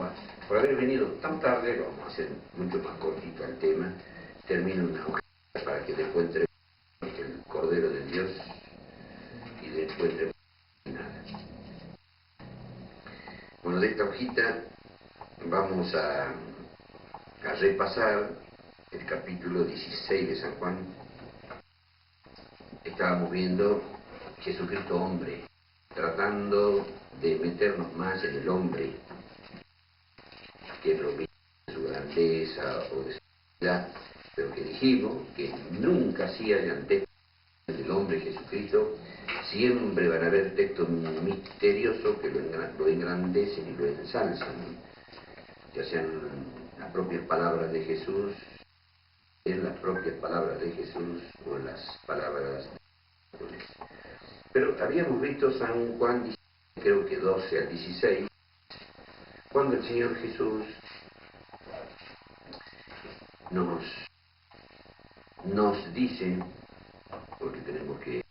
Bueno, por haber venido tan tarde, lo vamos a hacer mucho más cortito el tema. Termino una hojita para que le encuentre el Cordero de Dios y le encuentre nada. Bueno, de esta hojita vamos a repasar el capítulo 16 de San Juan. Estábamos viendo Jesucristo hombre, tratando de meternos más en el hombre, que es lo mismo de su grandeza o de su vida, pero que dijimos que nunca así hayan textos del hombre Jesucristo, siempre van a haber textos misteriosos que lo engrandecen y lo ensalzan, ya sean las propias palabras de Jesús, en las propias palabras de Jesús o en las palabras de Jesús. Pero habíamos visto San Juan, creo que 12 al 16, cuando el Señor Jesús nos dice, porque tenemos que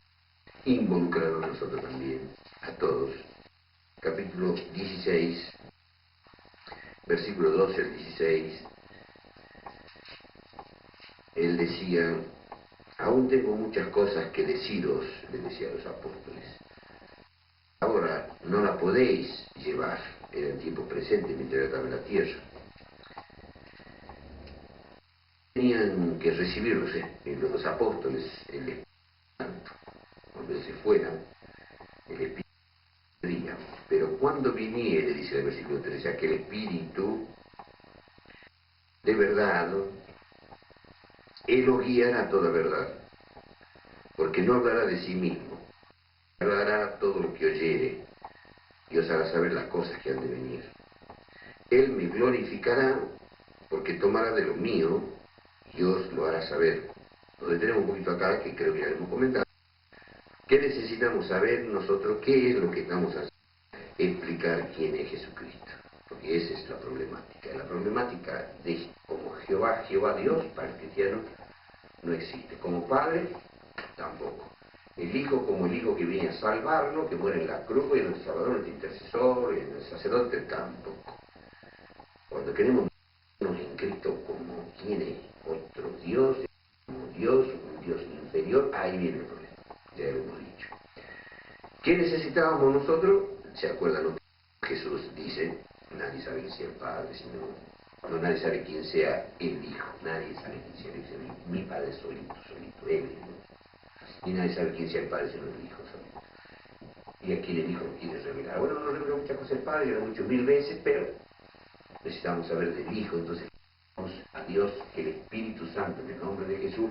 involucrarnos nosotros también, a todos, capítulo 16, versículo 12 al 16, Él decía: aún tengo muchas cosas que deciros, le decía a los apóstoles. Ahora no la podéis llevar, era el tiempo presente mientras estaba en la tierra. Tenían que recibirlos los apóstoles, el Espíritu Santo. Cuando Él se fuera, el Espíritu vendría. Pero cuando viniere, dice el versículo 13, aquel Espíritu de verdad, Él os guiará a toda verdad, porque no hablará de sí mismo, hablará todo lo que oyere, y os hará saber las cosas que han de venir. Él me glorificará, porque tomará de lo mío, y os lo hará saber. Nos detenemos un poquito acá, que creo que ya hemos comentado. ¿Qué necesitamos saber nosotros? ¿Qué es lo que estamos haciendo? Explicar quién es Jesucristo, porque esa es la problemática. La problemática de como Jehová Dios, para el cristiano, no existe. Como Padre, tampoco. El Hijo como el Hijo que viene a salvarlo, que muere en la cruz, y el Salvador, el intercesor, el sacerdote, tampoco. Cuando queremos vernos en Cristo como quién es otro Dios, como Dios, un Dios inferior, ahí viene el problema. Ya lo hemos dicho. ¿Qué necesitábamos nosotros? ¿Se acuerdan lo que Jesús dice? Nadie sabe quién sea el Padre, no nadie sabe quién sea el Hijo, nadie sabe quién sea el Hijo. Mi Padre solito, Él es Dios. Y nadie sabe quién sea el Padre sino el Hijo solito. Y aquí el Hijo lo quiere revelar. Bueno, no reveló muchas cosas el Padre, lo ha dicho 1000 veces, pero necesitamos saber del Hijo. Entonces pedimos a Dios que el Espíritu Santo, en el nombre de Jesús,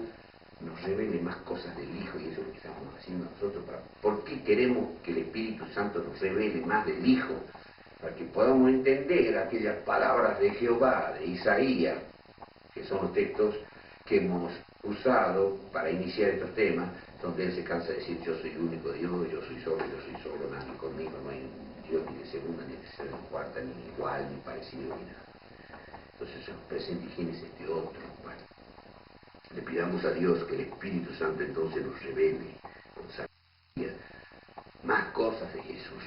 nos revele más cosas del Hijo, y eso es lo que estamos haciendo nosotros. ¿Por qué queremos que el Espíritu Santo nos revele más del Hijo? Para que podamos entender aquellas palabras de Jehová, de Isaías, que son los textos que hemos usado para iniciar estos temas, donde Él se cansa de decir: yo soy el único Dios, yo soy solo, nadie conmigo, no hay Dios ni de segunda, ni de tercera, ni cuarta, ni igual, ni parecido, ni nada. Entonces se nos presenta y quién es este otro. Bueno, le pidamos a Dios que el Espíritu Santo entonces nos revele con sabiduría más cosas de Jesús.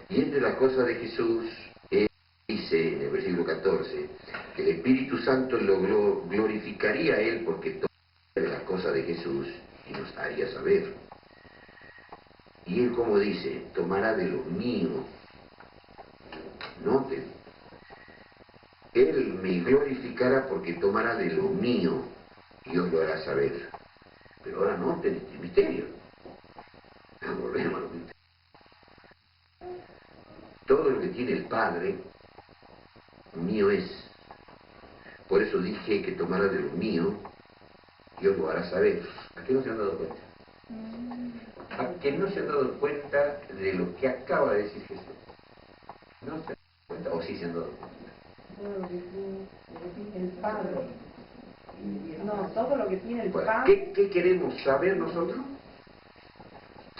Y entre las cosas de Jesús, Él dice en el versículo 14 que el Espíritu Santo lo glorificaría a Él, porque tomaría las cosas de Jesús y nos haría saber. Y Él, como dice, tomará de lo mío. Noten, Él me glorificará porque tomará de lo mío y os lo hará saber. Pero ahora noten este misterio. Volvemos a los misterios. Todo lo que tiene el Padre, mío es. Por eso dije que tomará de lo mío y os lo hará saber. ¿A qué no se han dado cuenta? ¿A qué no se han dado cuenta de lo que acaba de decir Jesús? ¿No se han dado cuenta o sí se han dado cuenta? Todo lo que tiene el Padre. No, todo lo que tiene el Bueno, Padre. ¿qué queremos saber nosotros?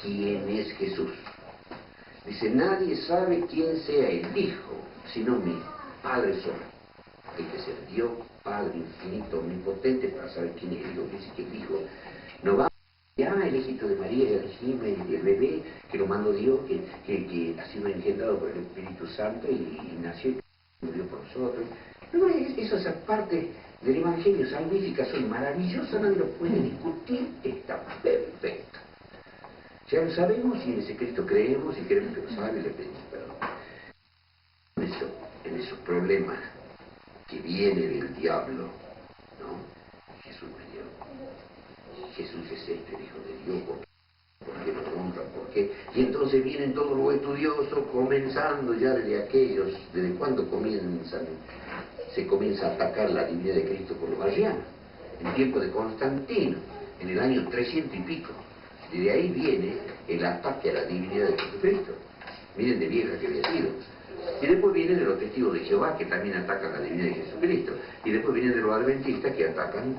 ¿Quién es Jesús? Dice: nadie sabe quién sea el Hijo, sino mi Padre solo. Hay que ser Dios, Padre infinito, omnipotente, para saber quién es el Hijo. Dice que el Hijo no va el hijito de María, el bebé que lo mandó Dios, que ha sido engendrado por el Espíritu Santo y nació murió por nosotros. No, esas partes del Evangelio salvífica son maravillosas, nadie lo puede discutir, está perfecta. Ya lo sabemos y en ese Cristo creemos y queremos que lo sabe y le pedimos perdón. En esos problemas que viene del diablo, ¿no? Jesús me dio. Jesús es el Hijo de Dios, ¿por qué lo honran? ¿Por qué? Y entonces vienen todos los estudiosos, comenzando ya desde aquellos, ¿desde cuándo se comienza a atacar la divinidad de Cristo por los arrianos? En tiempo de Constantino, en el año 300 y pico. Desde ahí viene el ataque a la divinidad de Jesucristo. Miren de vieja que había sido. Y después vienen de los testigos de Jehová, que también atacan la divinidad de Jesucristo. Y después vienen de los adventistas, que atacan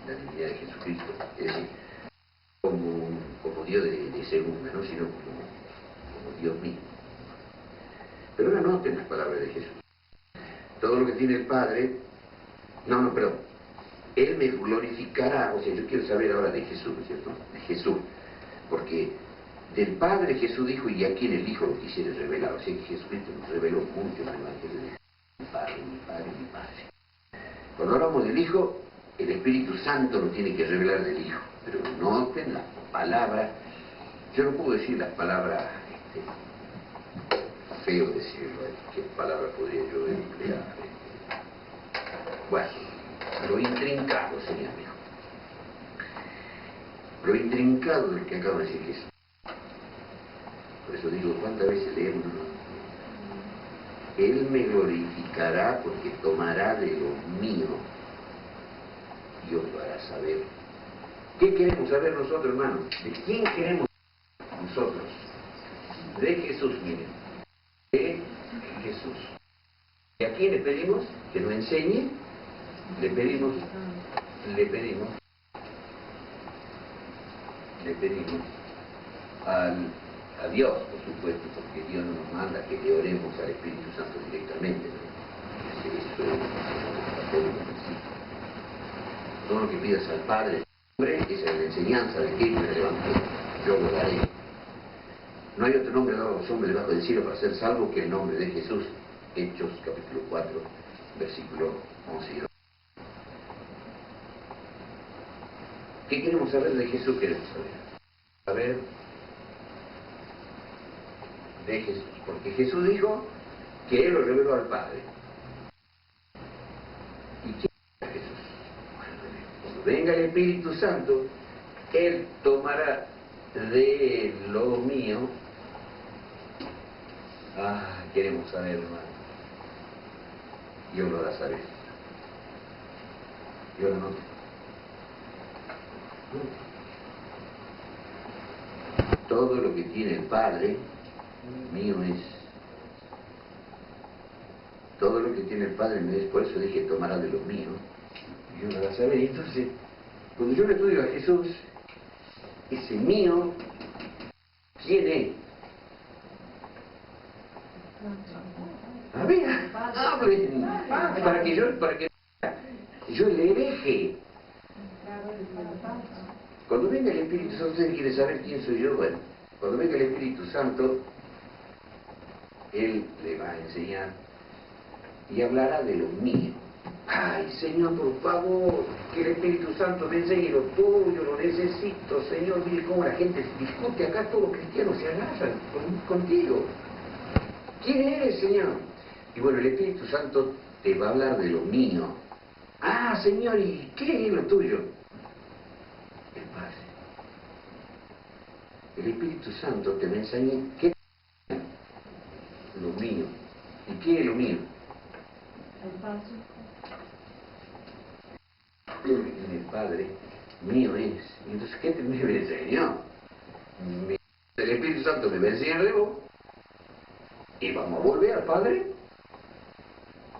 la divinidad de Jesucristo. Es decir, como Dios de segunda, no, sino como Dios mismo. Pero ahora noten las palabras de Jesús. Todo lo que tiene el Padre, perdón, Él me glorificará. O sea, yo quiero saber ahora de Jesús, ¿no es cierto? De Jesús, porque del Padre Jesús dijo, y a quien el Hijo lo quisiera revelar. O sea que Jesucristo nos reveló mucho en el Evangelio de mi Padre, mi Padre, mi Padre. Cuando hablamos del Hijo, el Espíritu Santo lo tiene que revelar del Hijo. Pero noten las palabras. Yo no puedo decir las palabras, feo decirlo, qué palabra podría yo emplear. Bueno, lo intrincado sería mejor. Lo intrincado de lo que acabo de decir Jesús. Por eso digo, ¿cuántas veces leemos? Él me glorificará porque tomará de lo mío y os lo hará saber. ¿Qué queremos saber nosotros, hermanos? ¿De quién queremos nosotros? De Jesús, miren. De Jesús. ¿Y a quién le pedimos? Que nos enseñe. Le pedimos a Dios, por supuesto, porque Dios no nos manda que le oremos al Espíritu Santo directamente, ¿no? Eso es todo lo que pidas al Padre, esa es la enseñanza del Cristo en el Evangelio. Yo lo daré. No hay otro nombre dado a los hombres debajo del cielo para ser salvo que el nombre de Jesús. Hechos capítulo 4, versículo 11 y 12. ¿Qué queremos saber de Jesús? Queremos saber de Jesús, porque Jesús dijo que Él lo reveló al Padre. ¿Y quién es Jesús? Bueno, cuando venga el Espíritu Santo, Él tomará de lo mío. Queremos saber, hermano. Dios lo da a saber. Dios no. Todo lo que tiene el Padre, mío es. Todo lo que tiene el Padre mío es. Por eso dije, tomará de lo mío. Dios lo da a saber. Y entonces, cuando yo le estudio a Jesús, ese mío, ¿quién es? A ver, hablen, para que yo le deje. Cuando venga el Espíritu Santo, ¿usted quiere saber quién soy yo? Bueno, cuando venga el Espíritu Santo, Él le va a enseñar y hablará de lo mío. Ay, Señor, por favor, que el Espíritu Santo me enseñe lo tuyo, lo necesito, Señor. Mire cómo la gente discute acá, todos los cristianos se agarran contigo. ¿Quién eres, Señor? Y bueno, el Espíritu Santo te va a hablar de lo mío. Señor, ¿y qué es lo tuyo? El Padre. El Espíritu Santo te va a enseñar qué es lo mío. ¿Y qué es lo mío? El Padre. El Padre mío es. Y entonces, ¿qué me enseñó? El Espíritu Santo me va a enseñar de vos. Y vamos a volver al Padre.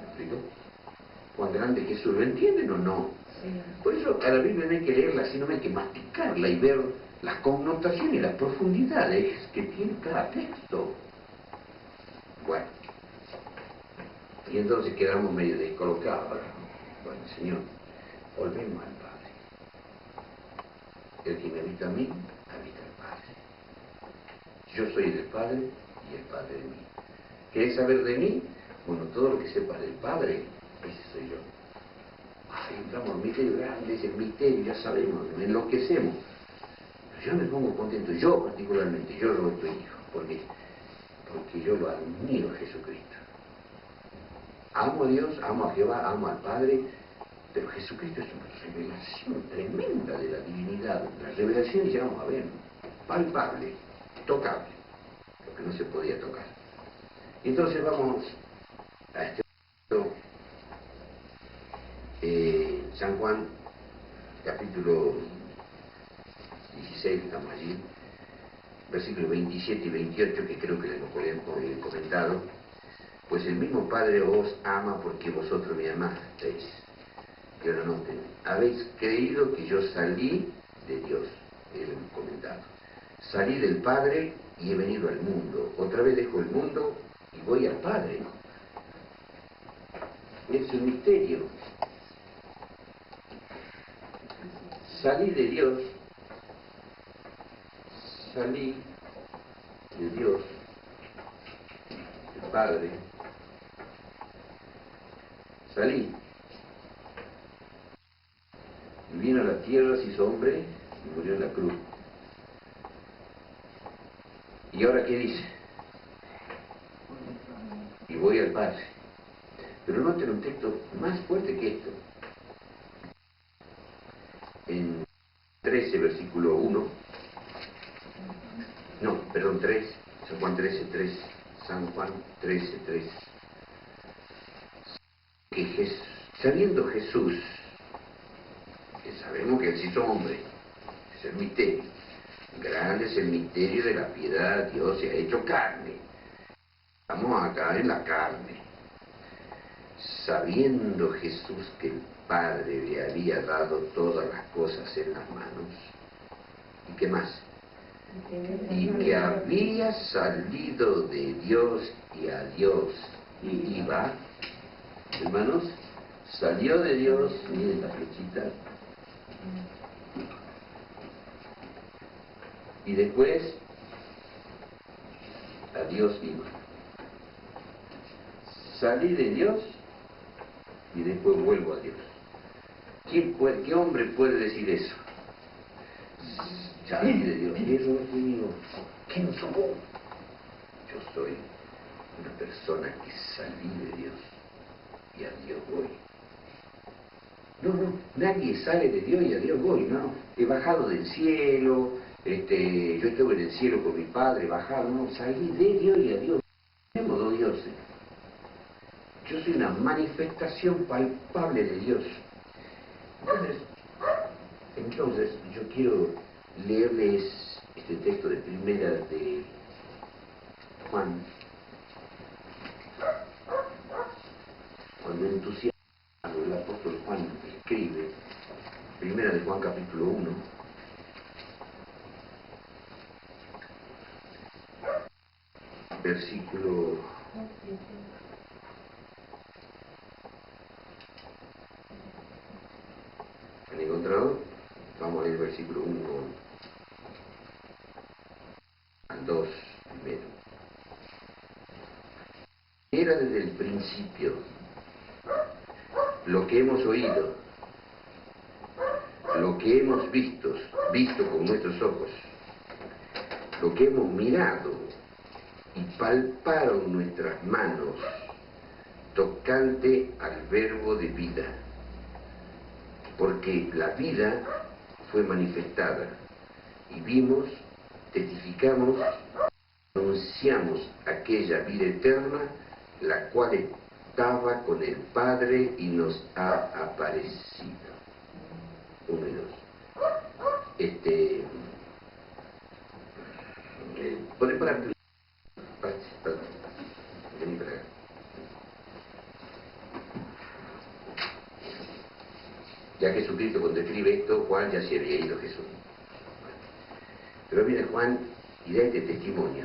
¿Me explico? Cuán grande Jesús, ¿lo entienden o no? Sí. Por eso a la Biblia no hay que leerla, sino hay que masticarla y ver las connotaciones y las profundidades que tiene cada texto. Bueno, y entonces quedamos medio descolocados. Bueno, Señor, volvemos al Padre. El que me habita a mí, habita al Padre. Yo soy del Padre y el Padre de mí. ¿Querés saber de mí? Bueno, todo lo que sepa del Padre, ese soy yo. Ay, entramos en un misterio grande, es el misterio, ya sabemos, me enloquecemos. Pero yo me pongo contento, yo particularmente, yo Roberto Hijo, porque yo lo admiro a Jesucristo. Amo a Dios, amo a Jehová, amo al Padre, pero Jesucristo es una revelación tremenda de la divinidad. La revelación ya vamos a ver, palpable, tocable, lo que no se podía tocar. Y entonces vamos a este San Juan, capítulo 16, estamos allí, versículos 27 y 28, que creo que les hemos comentado. Pues el mismo Padre os ama porque vosotros me amasteis. Y ahora noten, habéis creído que yo salí de Dios, es el comentado. Salí del Padre y he venido al mundo. Otra vez dejo el mundo y voy al Padre. Es un misterio. Salí de Dios, el Padre, salí. Y vino a la tierra, se hizo hombre y murió en la cruz. ¿Y ahora qué dice? Y voy al Padre. Pero noten un texto más fuerte que esto. En 13, versículo 1. No, perdón, 3. San Juan 13, 3. San Juan 13, 3. Que sabiendo Jesús, que sabemos que él se hizo hombre, es el misterio. Grande es el misterio de la piedad, Dios se ha hecho carne. Estamos acá en la carne. Sabiendo Jesús que el Padre le había dado todas las cosas en las manos. ¿Y qué más? Y que había salido de Dios y a Dios iba, hermanos, salió de Dios, miren la flechita, y después a Dios iba. Salí de Dios y después vuelvo a Dios. ¿Qué hombre puede decir eso? Salí de Dios. ¿Qué es lo que digo? ¿Quién soy? Yo soy una persona que salí de Dios y a Dios voy. No, nadie sale de Dios y a Dios voy, no. He bajado del cielo, yo estuve en el cielo con mi Padre, bajado, no, salí de Dios y a Dios. Tenemos dos dioses. Yo soy una manifestación palpable de Dios. Entonces, yo quiero leerles este texto de primera de Juan, cuando entusiasmado el apóstol Juan escribe, primera de Juan capítulo 1, versículo 'Han encontrado? Vamos a leer el versículo 1 al 2 primero. Era desde el principio lo que hemos oído, lo que hemos visto con nuestros ojos, lo que hemos mirado y palparon nuestras manos tocante al verbo de vida. Porque la vida fue manifestada y vimos, testificamos, anunciamos aquella vida eterna, la cual estaba con el Padre y nos ha aparecido. 1 y 2. ¿Pueden parar? Vení para acá. Ya Jesucristo cuando escribe esto, Juan ya se había ido Jesús. Pero viene Juan y da este testimonio.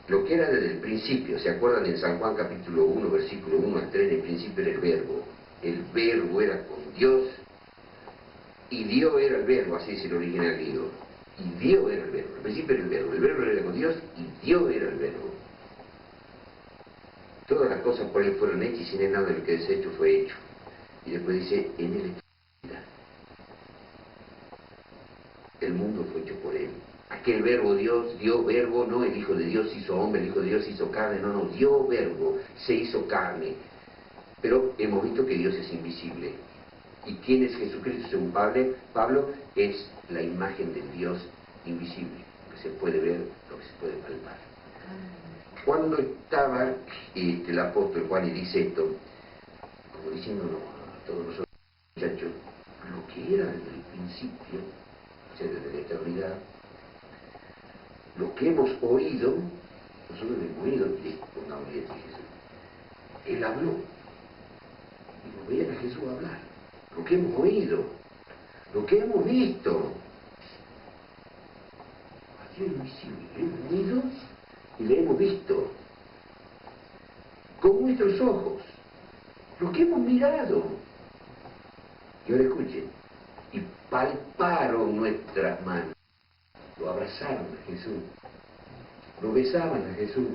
Lo que era desde el principio, ¿se acuerdan en San Juan capítulo 1, versículo 1 al 3? En el principio era el verbo. El verbo era con Dios y Dios era el verbo, así es el original griego. Y Dios era el verbo. Al principio era el verbo era con Dios y Dios era el verbo. Todas las cosas por él fueron hechas y sin él nada de lo que es hecho fue hecho. Y después dice, en él está la vida. El mundo fue hecho por él. Aquel verbo Dios, dio verbo, no el Hijo de Dios hizo hombre, el Hijo de Dios hizo carne, no, dio verbo, se hizo carne. Pero hemos visto que Dios es invisible. ¿Y quién es Jesucristo según Pablo? Es la imagen del Dios invisible, lo que se puede ver, lo que se puede palpar. Cuando estaba el apóstol Juan y dice esto, como diciéndonos a todos nosotros, muchachos, lo que era desde el principio, o sea, desde la eternidad, lo que hemos oído, nosotros hemos oído, pongamos Jesús. Él habló, y nos veían a Jesús hablar. Lo que hemos oído, lo que hemos visto. Aquí es invisible, le hemos oído y le hemos visto. Con nuestros ojos, lo que hemos mirado. Y ahora escuchen, y palparon nuestras manos. Lo abrazaron a Jesús, lo besaban a Jesús,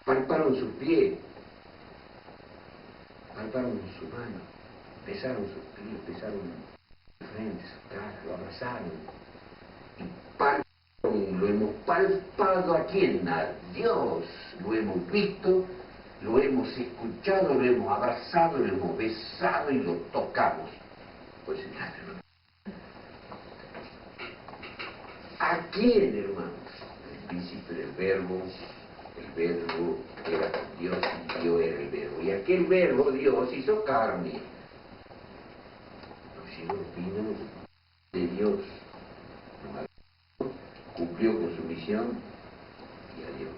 palparon sus pies, palparon su mano, besaron sus pies, besaron su frente, su cara, lo abrazaron. Y palparon, lo hemos palpado a quién, a Dios, lo hemos visto, lo hemos escuchado, lo hemos abrazado, lo hemos besado y lo tocamos. Pues nada, hermano. ¿A quién, hermanos? El principio del verbo era Dios y Dios era el verbo. Y aquel verbo, Dios, hizo carne. Los hijos vino de Dios. Cumplió con su misión y adiós.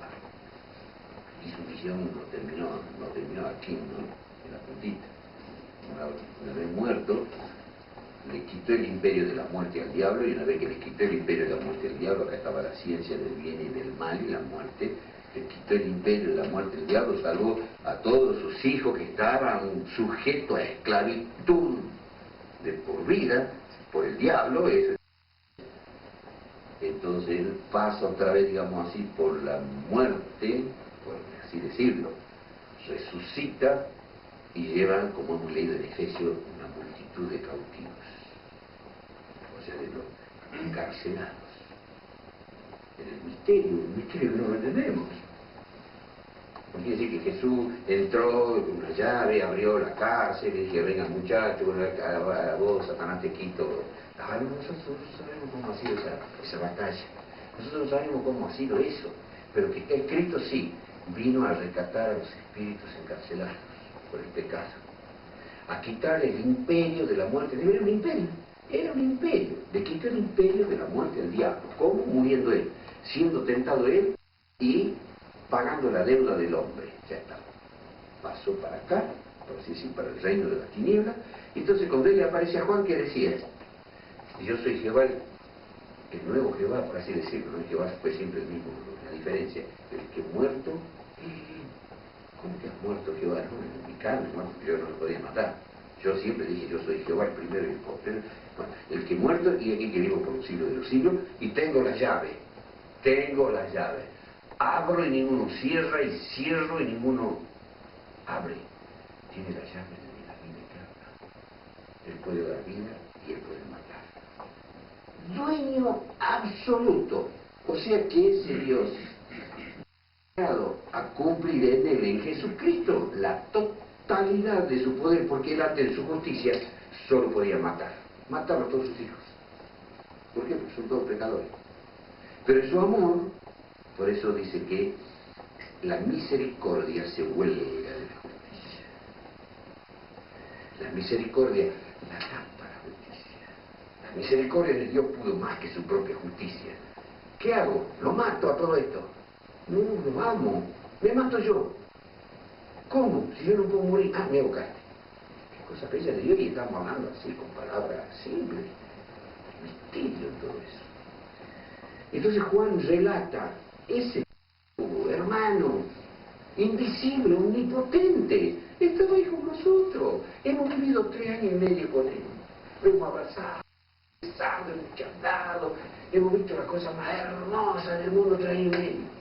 Y su misión no terminó aquí, ¿no? En la puntita. Una vez muerto, le quitó el imperio de la muerte al diablo, y una vez que le quitó el imperio de la muerte al diablo, acá estaba la ciencia del bien y del mal y la muerte, le quitó el imperio de la muerte al diablo, salvó a todos sus hijos que estaban sujetos a esclavitud de por vida por el diablo. Entonces él pasa otra vez, digamos así, por la muerte, por así decirlo, resucita y lleva, como hemos leído en Efesios, una multitud de cautivos, o sea, de los encarcelados. En el misterio que no lo entendemos. No quiere decir que Jesús entró con una llave, abrió la cárcel, y dije, venga muchachos, a vos, Satanás te quito. Nosotros no sabemos cómo ha sido esa batalla. Nosotros no sabemos cómo ha sido eso. Pero que está escrito, sí, vino a rescatar a los espíritus encarcelados por el pecado. A quitarle el imperio de la muerte. Era un imperio. Era un imperio. Le quitó el imperio de la muerte al diablo. ¿Cómo? Muriendo él. Siendo tentado él y pagando la deuda del hombre. Ya está. Pasó para acá, por así decir, para el reino de las tinieblas. Y entonces cuando él le aparece a Juan, ¿qué decía? Yo soy Jehová, el nuevo Jehová, por así decirlo, ¿no? Jehová fue siempre el mismo, ¿no? La diferencia, el que muerto, ¿cómo que has muerto Jehová? No, en mi carne, muerto, yo no lo podía matar. Yo siempre dije, yo soy Jehová, el primero y el postrero. Bueno, el que muerto y aquí que vivo por los siglos de los siglos, y tengo las llaves. Abro y ninguno cierra, y cierro y ninguno abre. Tiene las llaves de la vida eterna. Él puede dar vida y él puede matar. Dueño absoluto. O sea que ese Dios a cumplir en él, en Jesucristo, la totalidad de su poder, porque él ante su justicia solo podía matar a todos sus hijos. ¿Por qué? Porque son todos pecadores. Pero en su amor, por eso dice que la misericordia se huelga de la justicia. La misericordia la tapa la justicia. La misericordia de Dios pudo más que su propia justicia. ¿Qué hago? ¿Lo mato a todo esto? No, lo amo. Me mato yo. ¿Cómo? Si yo no puedo morir. Me hago carne. Qué cosa bella de Dios, y estamos hablando así, con palabras simples. Misterio en todo eso. Entonces Juan relata ese hermano invisible, omnipotente, estaba ahí con nosotros. Hemos vivido 3 años y medio con él. Lo hemos abrazado, besado, hemos charlado, hemos visto las cosas más hermosas del mundo 3 años y medio.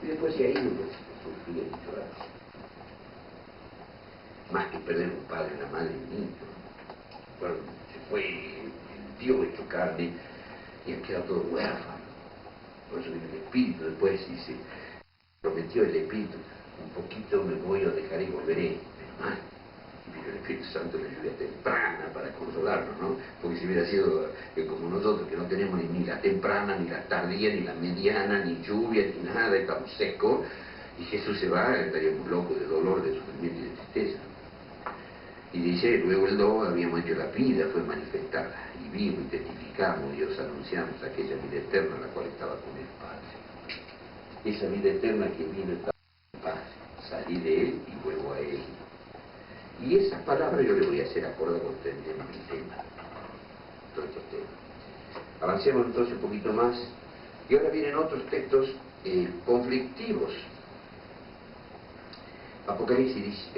Y después se ha ido por sufrir y llorar. más que perder un padre, una madre y un niño. Bueno, se fue el Dios hecho carne y han quedado todos huérfanos. Por eso viene el Espíritu, después dice, prometió el Espíritu, un poquito me voy, os dejaré y volveré. Y vino el Espíritu Santo en la lluvia temprana para consolarnos, ¿no? Porque si hubiera sido como nosotros, que no tenemos ni la temprana, ni la tardía, ni la mediana, ni lluvia, ni nada, estamos secos, y Jesús se va, estaríamos locos de dolor, de sufrimiento y de tristeza. Y dice, luego el do habíamos hecho la vida, fue manifestada, y vimos y testificamos, y os anunciamos aquella vida eterna la cual estaba con el Padre. Esa vida eterna que vino estaba con el Padre, salí de Él y vuelvo a Él. Y esas palabras yo le voy a hacer acorde con el tema, todos estos temas. Avancemos entonces un poquito más, y ahora vienen otros textos conflictivos. Apocalipsis,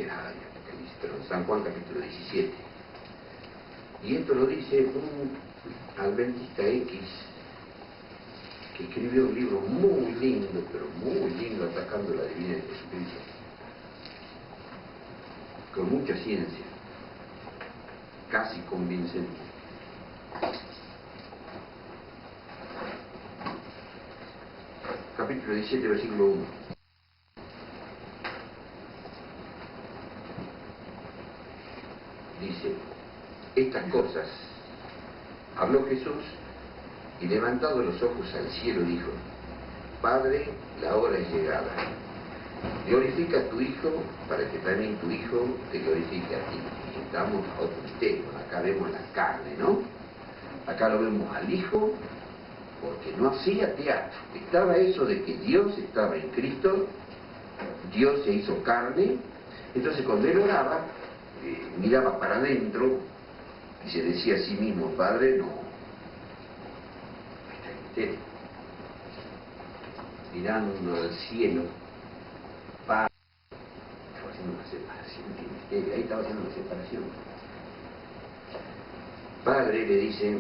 San Juan capítulo 17. Y esto lo dice un adventista X que escribió un libro muy lindo, pero muy lindo, atacando la divinidad de Jesucristo, con mucha ciencia, casi convincente. Capítulo 17, versículo 1. Dice, estas cosas habló Jesús y levantando los ojos al cielo dijo, Padre, la hora es llegada. Glorifica a tu Hijo para que también tu Hijo te glorifique a ti. Y entramos a otro misterio. Acá vemos la carne, ¿no? Acá lo vemos al Hijo porque no hacía teatro. Estaba eso de que Dios estaba en Cristo, Dios se hizo carne. Entonces cuando él oraba, miraba para adentro y se decía a sí mismo, Padre, no. Está en misterio. Mirando al cielo, Padre, estaba haciendo una separación, qué misterio, ahí estaba haciendo una separación. Padre le dice,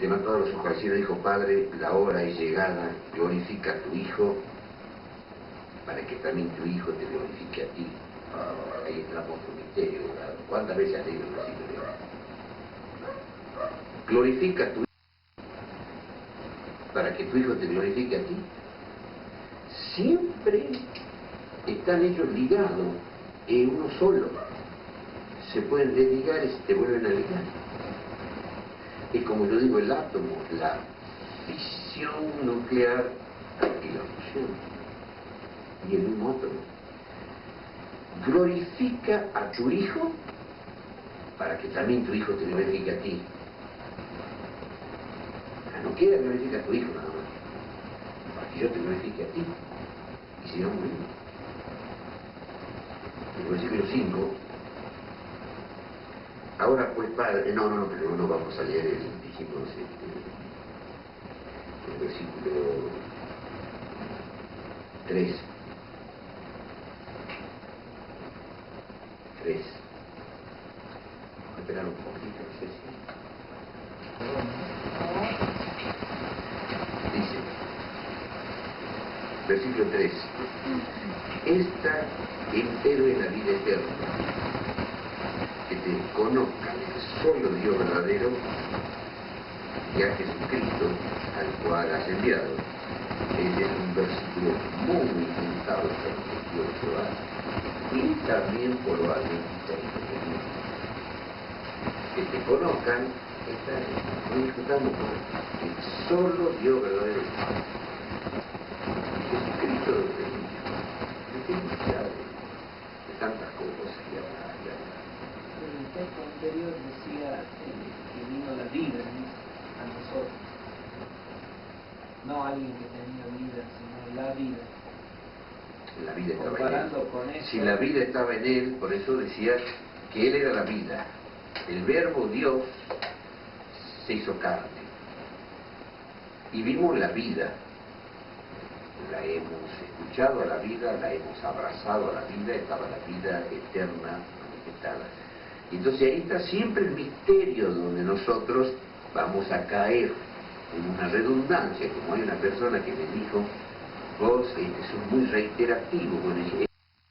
levantó los ojos al cielo y dijo, Padre, la hora es llegada, glorifica a tu Hijo, para que también tu Hijo te glorifique a ti. Ahí entramos por misterio. ¿Cuántas veces has leído el versículo de hoy? Glorifica a tu Hijo, para que tu Hijo te glorifique a ti. Siempre están ellos ligados en uno solo. Se pueden desligar y se te vuelven a ligar. Es como yo digo, el átomo, la fisión nuclear y la fusión. Y el mismo átomo. Glorifica a tu Hijo para que también tu Hijo te glorifique a ti. No queda glorifica a tu Hijo nada más, para que yo te glorifique a ti. Y sigamos viendo. El versículo 5. Ahora pues Padre, no, pero no vamos a leer dijimos el versículo 3. 3. Vamos a esperar un poquito, no sé si. Dice, versículo 3. Esta entero es la vida eterna, que te conozcan el solo Dios verdadero y a Jesucristo al cual has enviado. Ese es un versículo muy intentado por el testigo de Jehová y también por los adventistas que te conozcan, están disfrutando con el solo Dios verdadero. Jesucristo de tantas cosas y habla. El texto anterior decía que vino la vida a nosotros. No alguien que tenía vida, sino la vida. La vida estaba Comparando en él. con eso, Si la vida estaba en él, por eso decía que él era la vida. El verbo Dios se hizo carne. Y vimos la vida. La hemos escuchado a la vida, la hemos abrazado a la vida, estaba la vida eterna manifestada. Y entonces ahí está siempre el misterio donde nosotros vamos a caer en una redundancia, como hay una persona que me dijo, vos sos muy reiterativo con el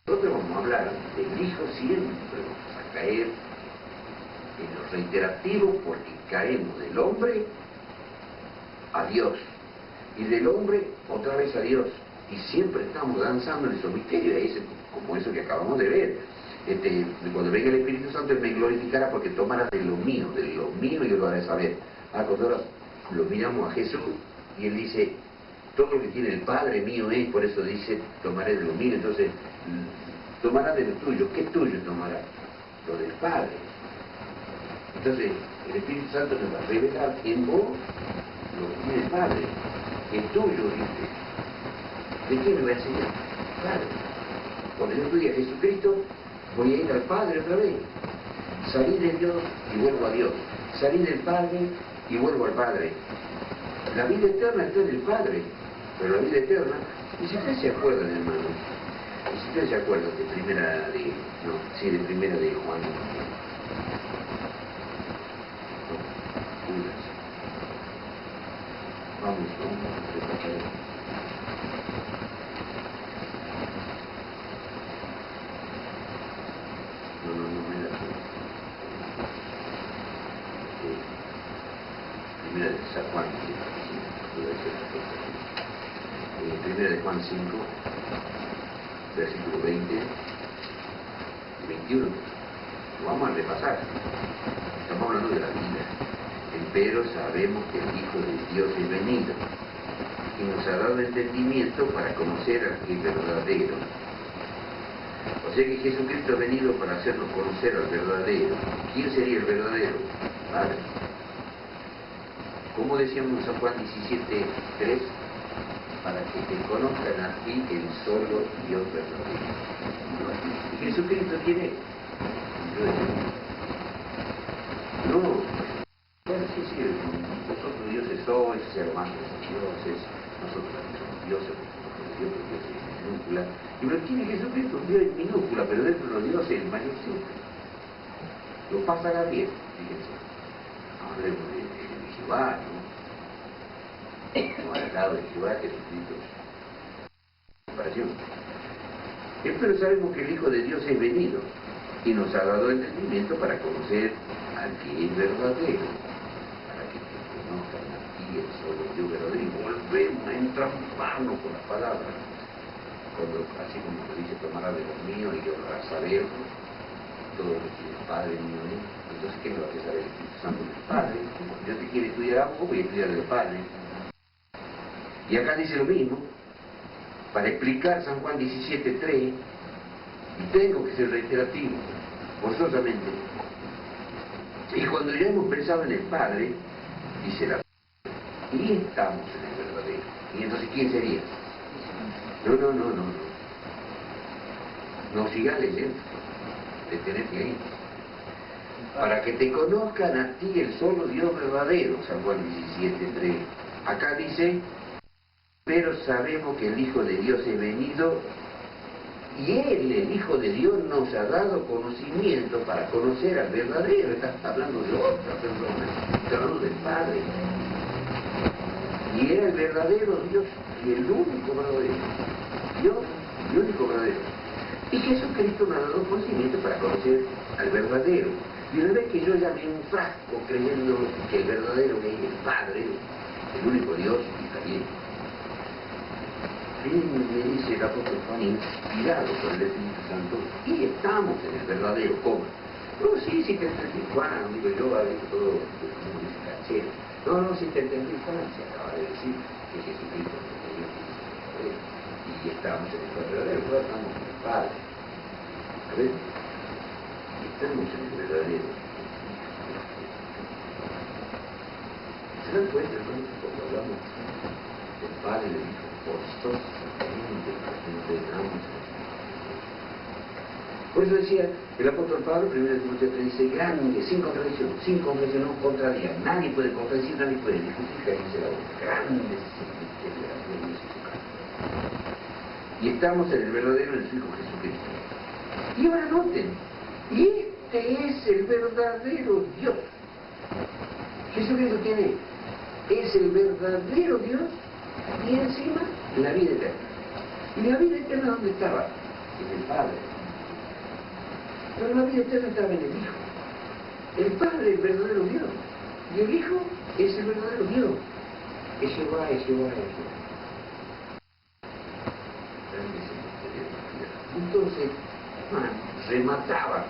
nosotros vamos a hablar del Hijo, siempre vamos a caer en lo reiterativo porque caemos del hombre a Dios y del hombre otra vez a Dios y siempre estamos danzando en esos misterios, como eso que acabamos de ver. Cuando venga el Espíritu Santo Él me glorificará porque tomará de lo mío y yo lo haré saber. Cuando ahora lo miramos a Jesús y Él dice, todo lo que tiene el Padre mío es, por eso dice, tomaré de lo mío. Entonces, tomará de lo tuyo. ¿Qué tuyo tomará? Lo del Padre. Entonces, el Espíritu Santo nos va a revelar en vos lo que tiene el Padre. Es tuyo, dice. ¿De quién me va a enseñar? Padre. Cuando yo estudie a Jesucristo, voy a ir al Padre otra vez. Salí de Dios y vuelvo a Dios. Salí del Padre y vuelvo al Padre. La vida eterna está en el Padre, pero la vida eterna, y si ustedes se acuerdan, hermano, y si ustedes se acuerdan de primera de Juan. Vamos a repasar. No me da primera de San Juan, primera de Juan 5, versículo 20 y 21. Lo vamos a repasar. Estamos hablando de la vida. Empero sabemos que el Hijo de Dios es venido y nos ha dado entendimiento para conocer al que es verdadero. O sea que Jesucristo ha venido para hacernos conocer al verdadero. ¿Quién sería el verdadero? Padre. Como decíamos en San Juan 17:3, para que te conozcan a ti el solo Dios verdadero. Y Jesucristo tiene. No, bueno, sí, vosotros dioses sois, hermanos dioses, nosotros también somos dioses, porque Dios es minúscula. Y pero tiene Jesucristo un Dios en minúscula, pero dentro de los dioses el mayorcito. Lo pasará bien, fíjense. Hablemos de Jehová, ¿no? Como al lado de Jehová, Jesucristo. Comparación. Pero sabemos que el Hijo de Dios es venido y nos ha dado entendimiento para conocer al que es verdadero, para que te conozcan a ti el solo Dios verdadero. Y volvemos a entramparnos con las palabras. Cuando, así como lo dice, tomará de los míos y yo lo hará saber todo lo que el Padre mío es. Entonces, ¿qué me va a hacer saber el Espíritu Santo del Padre? Como Dios te quiere estudiar algo, voy a estudiar del Padre. Y acá dice lo mismo, para explicar San Juan 17:3, y tengo que ser reiterativo, forzosamente. Y cuando ya hemos pensado en el Padre, dice la y estamos en el verdadero. Y entonces, ¿quién sería? No. No sigas leyendo. Detenete ahí. Para que te conozcan a ti el solo Dios verdadero, San Juan 17:3. Acá dice, pero sabemos que el Hijo de Dios es venido y Él, el Hijo de Dios, nos ha dado conocimiento para conocer al verdadero. Está hablando de otra persona, está hablando del Padre. Y era el verdadero Dios y el único verdadero. Dios, el único verdadero. Y Jesucristo me ha dado conocimiento para conocer al verdadero. Y una vez que yo ya me enfrasco creyendo que el verdadero es el Padre, el único Dios, y está bien. Me dice el apóstol Juan, inspirado por el Espíritu Santo, y estamos en el verdadero, ¿cómo? No, sí, te entendí, Juan, digo yo, a ver, todo, como dice Cachero. No, sí te entendí, Juan, se acaba de decir que Jesucristo es el verdadero, y estamos en el verdadero, estamos en el Padre. A ver, estamos en el verdadero. ¿Se dan cuenta, hermanos, cuando hablamos del Padre, del Hijo? Por eso decía el apóstol Pablo, 1 Timoteo 3, dice, grande, sin contradicción, no contradía. Nadie puede contradecir, nadie puede discutir, que dice la voz. Grande es el misterio de la fe de Dios y su carne. Y estamos en el verdadero en su Hijo Jesucristo. Y ahora noten, y este es el verdadero Dios. Jesucristo, ¿quién es? Es el verdadero Dios. Y encima, la vida eterna. ¿Y la vida eterna dónde estaba? en el Padre. Pero la vida eterna estaba en el Hijo. El Padre es el verdadero Dios. Y el Hijo es el verdadero Dios. Es Jehová, es Jehová, es Jehová. Entonces, Juan remataba.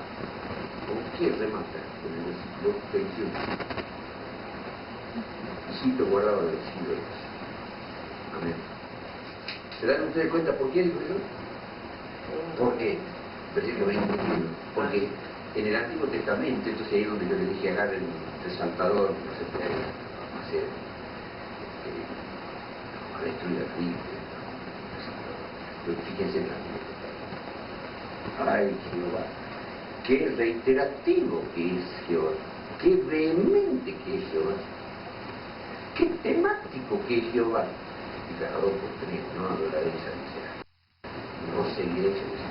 ¿Con qué remata? Con el versículo 21. Y Cito guardaba del siglo. Amén. ¿Se dan ustedes cuenta por qué dijo eso? ¿Por qué? Versículo 21. Porque en el Antiguo Testamento, entonces ahí es donde yo le dije agarren un resaltador, no sé qué hacer, a destruir la Biblia. Pero fíjense en la Biblia. Ay, Jehová. Qué reiterativo que es Jehová. Qué vehemente que es Jehová. Qué temático que es Jehová. Y cada dos por tres, no adoraréis a mi ser. No seguiréis a mi ser.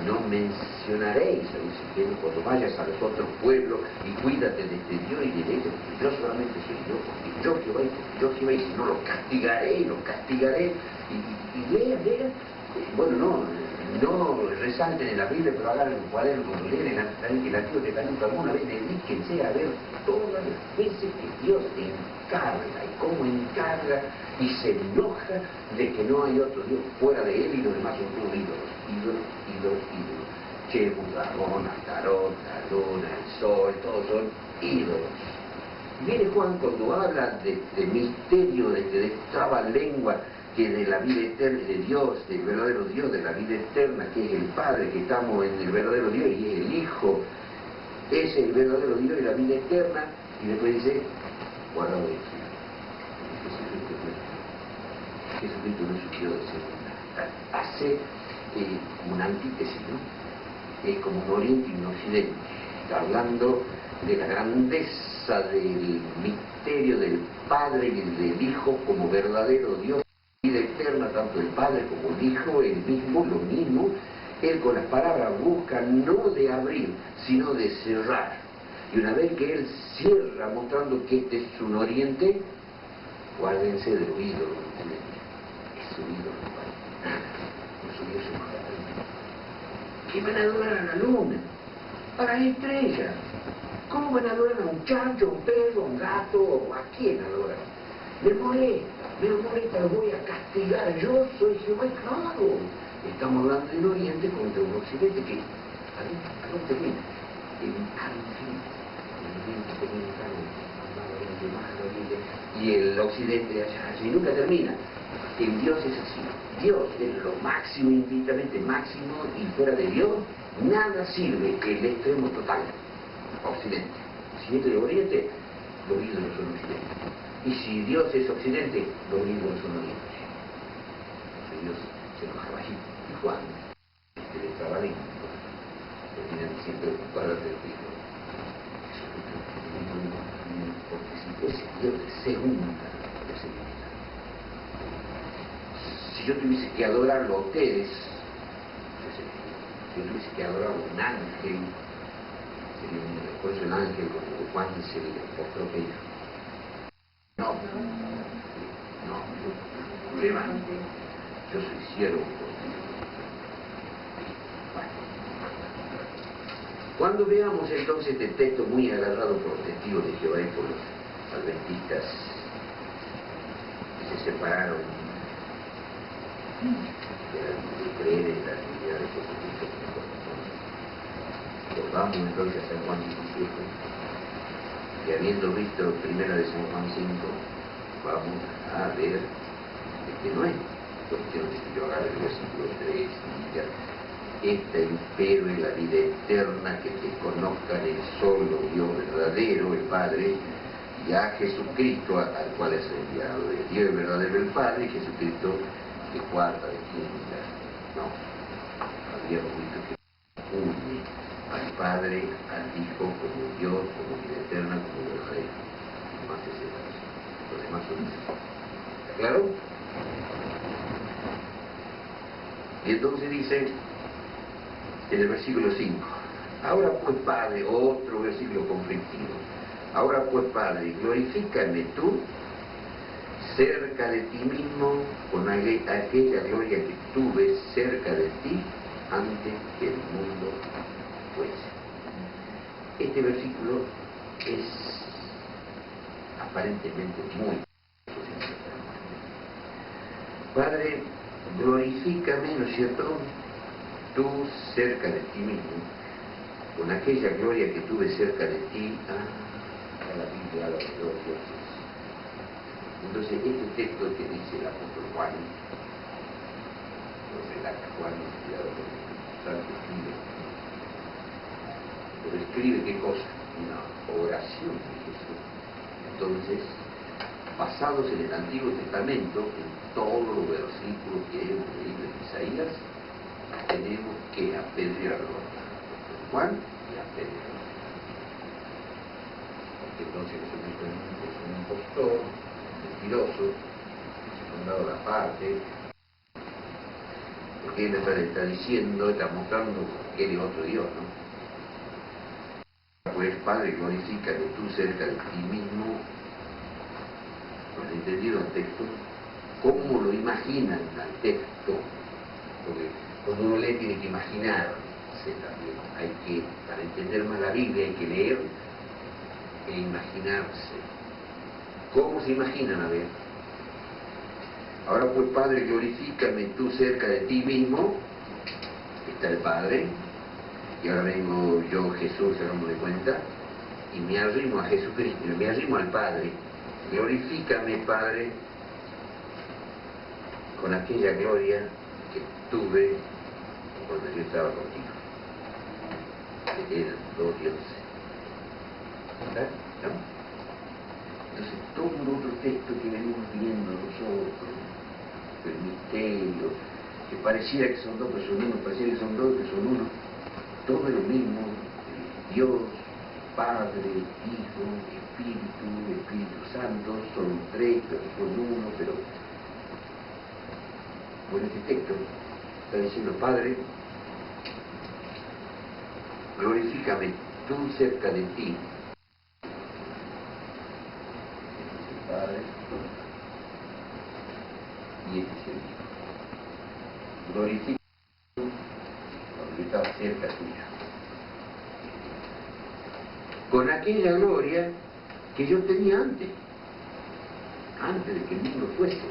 No mencionaréis a mi ser cuando vayas a los otros pueblos y cuídate de este Dios y de ellos, porque yo solamente soy yo, porque yo Jehová, y si no los castigaré, y lean. Bueno, no resalten en la Biblia, pero hagan un cuaderno cuando leen el Antiguo Testamento alguna vez, dedíquense a ver todas las veces que Dios encarga y cómo encarga y se enoja de que no hay otro Dios fuera de él y los demás son todos ídolos. Chebus, Dagón, Astarot, la luna, el sol, todos son ídolos. Viene Juan cuando habla de misterio, de que destraba lengua, que de la vida eterna, de Dios, del verdadero Dios, de la vida eterna, que es el Padre, que estamos en el verdadero Dios, y es el Hijo, es el verdadero Dios y la vida eterna, y después dice, guardado de Jesucristo no surgió de segunda. Hace una antítesis, ¿no? Es como un oriente y un occidente, hablando de la grandeza del misterio del Padre y del Hijo como verdadero Dios, vida eterna, tanto el Padre como el Hijo, el mismo, lo mismo. Él con las palabras busca no de abrir, sino de cerrar. Y una vez que él cierra, mostrando que este es un oriente, guárdense del ídolo. Es un ídolo, no soy eso. ¿Qué van a adorar a la luna? A las estrellas. ¿Cómo van a adorar a un chancho, a un perro, a un gato? ¿A quién adoran? Me molesta, lo voy a castigar. Yo soy Jehová, claro. Estamos hablando del oriente contra un occidente que, ¿a dónde termina? En un carro infinito. Y el occidente de allá, y nunca termina. En Dios es así. Dios es lo máximo, infinitamente máximo, y fuera de Dios nada sirve, el extremo total. Occidente. Occidente y Oriente, los ídolos son Occidente. Y si Dios es Occidente, los ídolos son Oriente. Entonces Dios se enojaba allí. Y Juan, que le estaba lento, termina diciendo, guárdate del hijo. Porque si fuese Dios de segunda, si yo tuviese que adorarlo a ustedes, si yo tuviese que adorarlo a un ángel, por eso el ángel, como Juan se le mostró que no, problema, yo soy siervo. Cuando veamos entonces este texto muy agarrado por los testigos de Jehová y por los adventistas que se separaron de creer en la divinidad de Jesucristo, volvamos entonces a San Juan 17, y habiendo visto primera de San Juan 5, vamos a ver que no es cuestión de que yo agarre el versículo 3 y diga, esta empero es la vida eterna, que te conozcan el solo Dios verdadero, el Padre, y a Jesucristo al cual es enviado. El Dios verdadero el Padre, y Jesucristo de cuarta, de quinta. No, habíamos visto que une al Padre, al Hijo como Dios, como vida eterna, como verdadero. Más es eso. Los demás son eso. ¿Está claro? Y entonces dice en el versículo 5, ahora pues Padre, otro versículo conflictivo, ahora pues Padre, glorifícame tú cerca de ti mismo con aquella gloria que tuve cerca de ti antes que el mundo fuese. Este versículo es aparentemente muy Padre, glorifícame, ¿no es cierto?, tú cerca de ti mismo, con aquella gloria que tuve cerca de ti, a la Biblia, a los dioses. Entonces, este texto que dice el apóstol Juan, lo relata Juan, inspirado por el Espíritu Santo, escribe. Pero escribe qué cosa? Una oración de Jesús. Entonces, basados en el Antiguo Testamento, en todos los versículos que hemos leído en Isaías, tenemos que apedrearlo a Juan y apedrearlo. Porque entonces Jesucristo es un impostor, un mentiroso, se ha dado la parte, porque él está diciendo, está mostrando que él es otro Dios, ¿no? Pues Padre, glorifícate tú cerca de ti mismo. ¿Han entendido el texto? ¿Cómo lo imaginan al texto? Porque cuando uno lee tiene que imaginarse también. Hay que, para entender más la Biblia, hay que leer e imaginarse. ¿Cómo se imaginan? A ver. Ahora pues, Padre, glorifícame tú cerca de ti mismo. Está el Padre. Y ahora vengo yo, Jesús, hagamos de cuenta, y me arrimo a Jesucristo, me arrimo al Padre. Glorifícame, Padre, con aquella gloria que tuve cuando yo estaba contigo. Que eran dos dioses. ¿Verdad? ¿No? Entonces, todo el otro texto que venimos viendo nosotros, el misterio, que pareciera que son dos, pero son uno, pareciera que son dos, que son uno, todo es lo mismo, Dios, Padre, Hijo, Espíritu Santo, son tres, pero son uno, pero bueno, este texto está diciendo, Padre, glorifícame tú cerca de ti. Este es el Padre y este es el Hijo. Glorifícame cuando yo estaba cerca tuya, con aquella gloria que yo tenía antes de que el mundo fuese.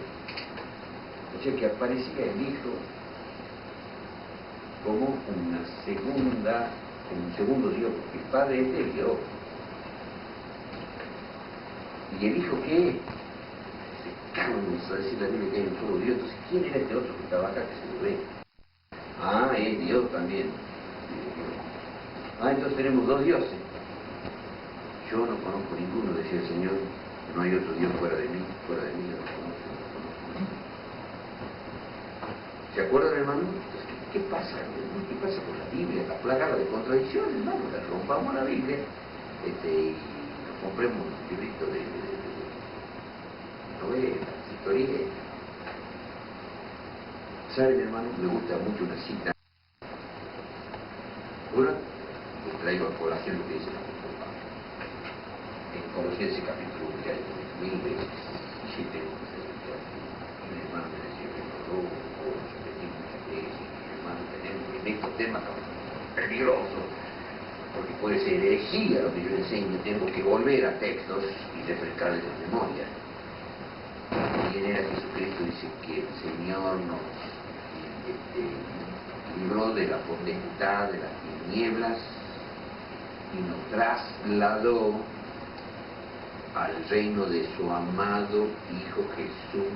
O sea que aparecía el Hijo como un segundo Dios, porque el Padre es el Dios. ¿Y el Hijo qué es? Vamos a decir la Biblia que hay un solo Dios. Entonces, ¿quién era este otro que estaba acá que se lo ve? Es Dios también. Entonces tenemos dos dioses. Yo no conozco ninguno, decía el Señor, no hay otro Dios fuera de mí yo no conozco. ¿Se acuerdan, hermano? Entonces, ¿qué pasa? ¿Qué pasa con la Biblia? Está plagada de contradicciones, hermano. La rompamos la Biblia y nos compremos un librito de novelas, historietas. ¿Saben, hermano? Me gusta mucho una cita. Una, les traigo a colación lo que dice el apóstol Pablo. En Colosenses capítulo 1, ya hay 1000 veces, y si tengo que ser el hermano me decía que no lo repetí muchas veces, y hermano tenemos en estos temas peligrosos, porque puede ser herejía lo que yo enseño, tengo que volver a textos y refrescarles la memoria. ¿Quién era Jesucristo? Dice que el Señor nos libró de la potestad de las tinieblas y nos trasladó al reino de su amado Hijo Jesús,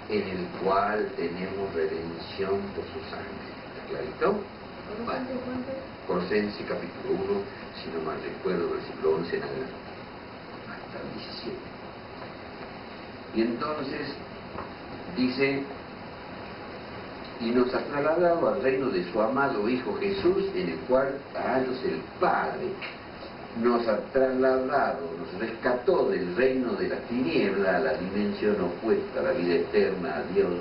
en el cual tenemos redención por su sangre. ¿Está clarito? Bueno, Colosenses capítulo 1, si no mal recuerdo, versículo 11 en adelante, hasta el 17. Y entonces dice, y nos ha trasladado al reino de su amado Hijo Jesús, en el cual, entonces el Padre nos ha trasladado, nos rescató del reino de la tiniebla a la dimensión opuesta, a la vida eterna, a Dios,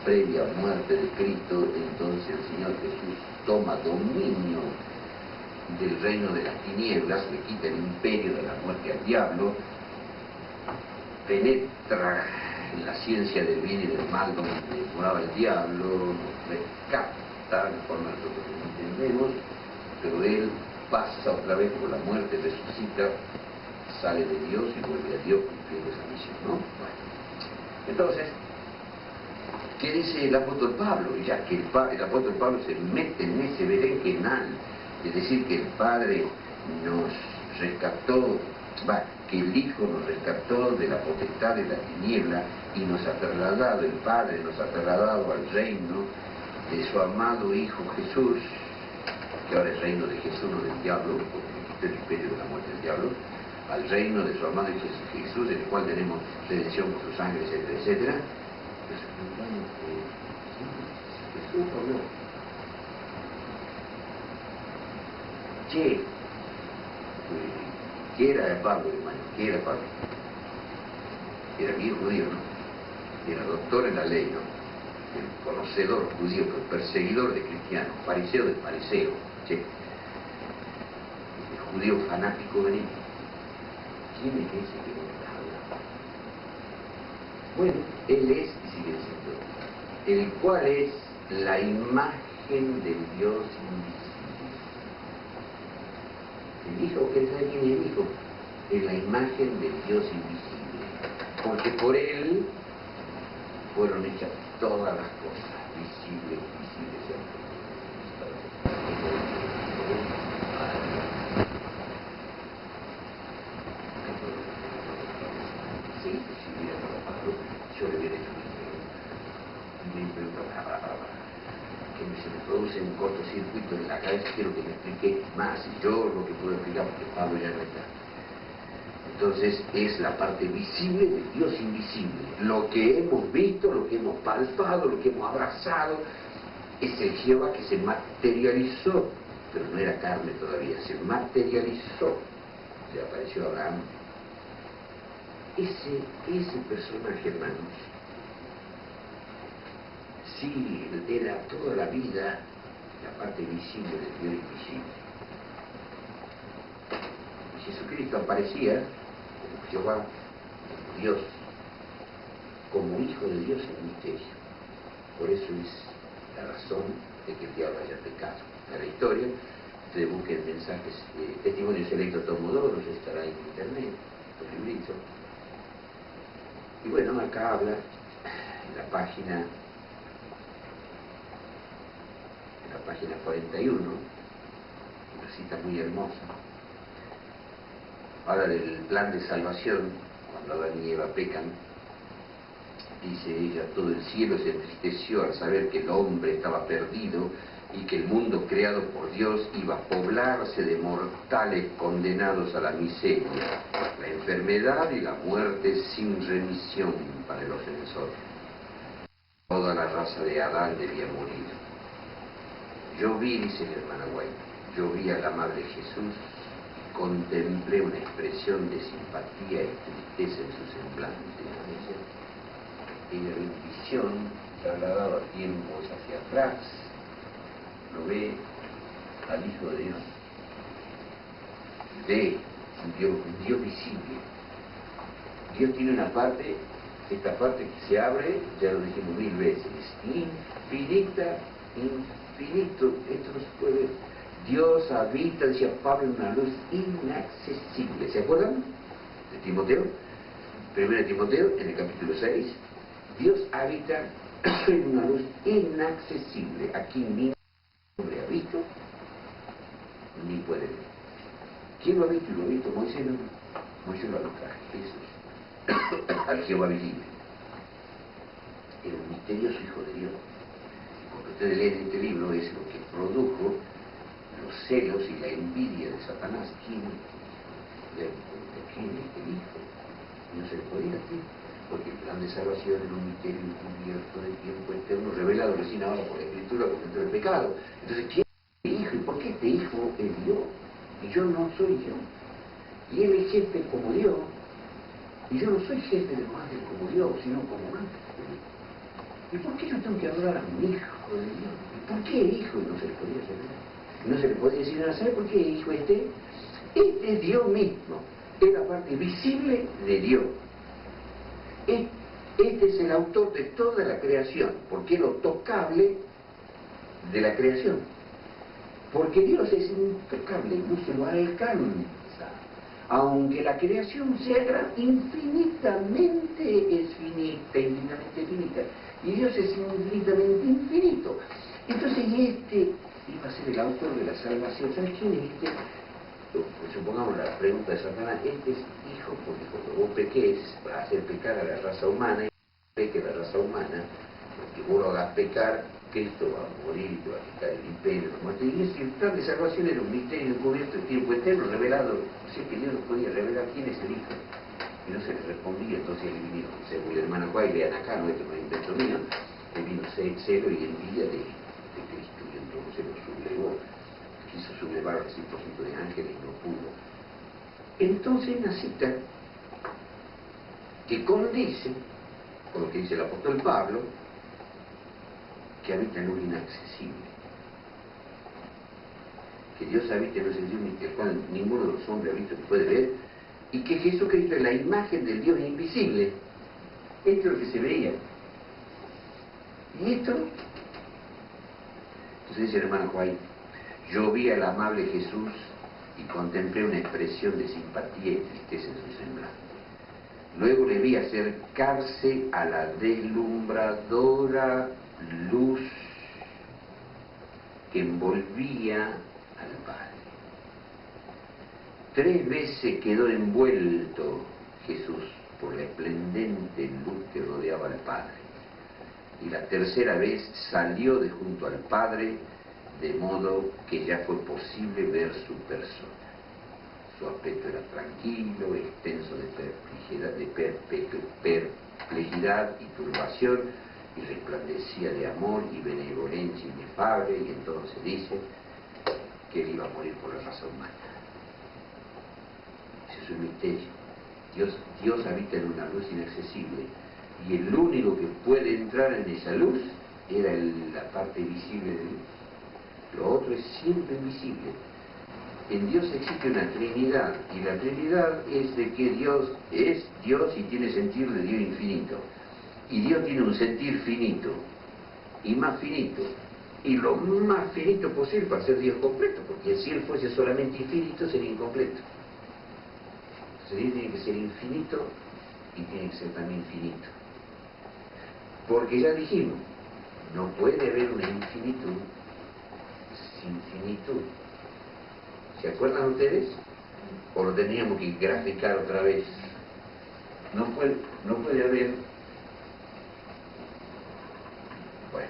previa muerte de Cristo. Entonces el Señor Jesús toma dominio del reino de las tinieblas, le quita el imperio de la muerte al diablo, penetra en la ciencia del bien y del mal donde moraba el diablo, nos rescata de forma que nosotros no entendemos, pero él pasa otra vez por la muerte, resucita, sale de Dios y vuelve a Dios cumpliendo esa misión, ¿no? Bueno. Entonces, ¿qué dice el apóstol Pablo? Ya que el apóstol Pablo se mete en ese berenjenal, es decir, que el Padre nos rescató, que el Hijo nos rescató de la potestad de la tiniebla y nos ha trasladado, el Padre nos ha trasladado al reino de su amado Hijo Jesús, que ahora es reino de Jesús, no del diablo, porque quitó el imperio de la muerte del diablo, al reino de su amado Hijo Jesús, en el cual tenemos redención por su sangre, etcétera, etcétera. Jesús o no. ¿Qué era Pablo, hermano? ¿Qué era Pablo? Era bien judío, ¿no? Era doctor en la ley, ¿no? El conocedor judío, el perseguidor de cristianos, fariseo de fariseo, ¿sí? El judío fanático de él. ¿Quién es ese que no habla? Bueno, él es, y sigue diciendo, el cual es la imagen del Dios invisible. El Hijo, ¿qué sabe quién es el Hijo? Es la imagen del Dios invisible, porque por él fueron hechas todas las cosas, visibles, invisibles. Sí, si hubiera trabajado, yo le hubiera hecho una pregunta que se me produce un cortocircuito en la cabeza, quiero que me explique más, y yo lo que puedo explicar porque Pablo ya no está. Entonces es la parte visible del Dios invisible. Lo que hemos visto, lo que hemos palpado, lo que hemos abrazado, es el Jehová que se materializó, pero no era carne todavía, se materializó. Le apareció a Abraham. Ese personaje, hermanos, sí, era toda la vida la parte visible del Dios invisible. Y Jesucristo aparecía como Jehová, como Dios, como Hijo de Dios en misterio. Por eso es la razón de que el diablo haya pecado. En la historia, ustedes busquen mensajes, testimonios selectos Tomodoros, estará en internet, los libritos. Y bueno, acá habla en la página 41, una cita muy hermosa. Habla del plan de salvación, cuando Adán y Eva pecan. Dice ella, todo el cielo se entristeció al saber que el hombre estaba perdido y que el mundo creado por Dios iba a poblarse de mortales condenados a la miseria, la enfermedad y la muerte sin remisión para el ofensor. Toda la raza de Adán debía morir. Yo vi, dice mi hermana White, yo vi al amable Jesús y contemplé una expresión de simpatía y tristeza en su semblante. Ella ve visión, trasladado a tiempos hacia atrás, lo ve al Hijo de Dios, ve un Dios visible. Dios tiene una parte, esta parte que se abre, ya lo dijimos 1000 veces, infinita, infinito, esto no se puede ver. Dios habita, decía Pablo, en una luz inaccesible. ¿Se acuerdan? De Timoteo, 1 Timoteo, en el capítulo 6. Dios habita en una luz inaccesible. Aquí ni hombre ha visto, ni puede ver. ¿Quién lo ha visto? Lo ha visto Moisés, no. Moisés lo ha visto a Jesús, al Jehová visible. El misterioso Hijo de Dios. Porque ustedes leen este libro, es lo que produjo los celos y la envidia de Satanás. ¿Quién es el Hijo? No se le podía decir, porque el plan de salvación era un misterio encubierto de tiempo eterno, revelado recién ahora por la Escritura, porque entró el pecado. Entonces, ¿quién es el Hijo? ¿Y por qué este Hijo es Dios? Y yo no soy yo. Y Él es jefe como Dios. Y yo no soy jefe de los ángeles como Dios, sino como ángel. ¿Y por qué yo tengo que adorar a un Hijo de Dios? ¿Y por qué Hijo? Y no se le podía saber. No se le podía decir nada. ¿Sabe por qué Hijo Este es Dios mismo. Es la parte visible de Dios. Este es el autor de toda la creación, porque es lo tocable de la creación. Porque Dios es intocable, no se lo alcanza. Aunque la creación sea infinitamente es finita, infinitamente finita. Y Dios es infinitamente infinito. Entonces este iba a ser el autor de la salvación. ¿Sabes quién es este? Pues supongamos la pregunta de Satanás, este es hijo, porque cuando vos peques, vas a hacer pecar a la raza humana, y peque la raza humana, porque vos lo hagas pecar, Cristo va a morir, va a quitar el imperio, la muerte. Y ese plan de salvación era un misterio encubierto en tiempo eterno, revelado. O sea que Dios no podía revelar quién es el hijo. Y no se le respondía, entonces él vino, según el hermano Guay, lean acá, no esto no es invento mío, él vino celo y envidia de Cristo, y entonces lo sublevó. Quiso sublevar al 100% de ángeles y no pudo. Entonces una cita que condice con lo que dice el apóstol Pablo, que habita en luz inaccesible. Que Dios habita en luz inaccesible, el cual ninguno de los hombres ha visto que puede ver, y que Jesucristo es la imagen del Dios invisible. Esto es lo que se veía. ¿Y esto? Entonces dice el hermano Juárez, yo vi al amable Jesús y contemplé una expresión de simpatía y tristeza en su semblante. Luego le vi acercarse a la deslumbradora luz que envolvía al Padre. 3 veces quedó envuelto Jesús por la esplendente luz que rodeaba al Padre. Y la tercera vez salió de junto al Padre, de modo que ya fue posible ver su persona. Su aspecto era tranquilo, extenso de perplejidad y turbación, y resplandecía de amor y benevolencia inefable, y entonces dice que él iba a morir por la raza humana. Ese es un misterio. Dios habita en una luz inaccesible, y el único que puede entrar en esa luz era la parte visible de Dios. Lo otro es siempre invisible. En Dios existe una Trinidad, y la Trinidad es de que Dios es Dios y tiene sentir de Dios infinito. Y Dios tiene un sentir finito, y más finito, y lo más finito posible para ser Dios completo, porque si Él fuese solamente infinito sería incompleto. Entonces Dios tiene que ser infinito y tiene que ser también finito. Porque ya dijimos, no puede haber una infinitud sin finitud. ¿Se acuerdan ustedes? ¿O lo teníamos que graficar otra vez? No puede haber... Bueno,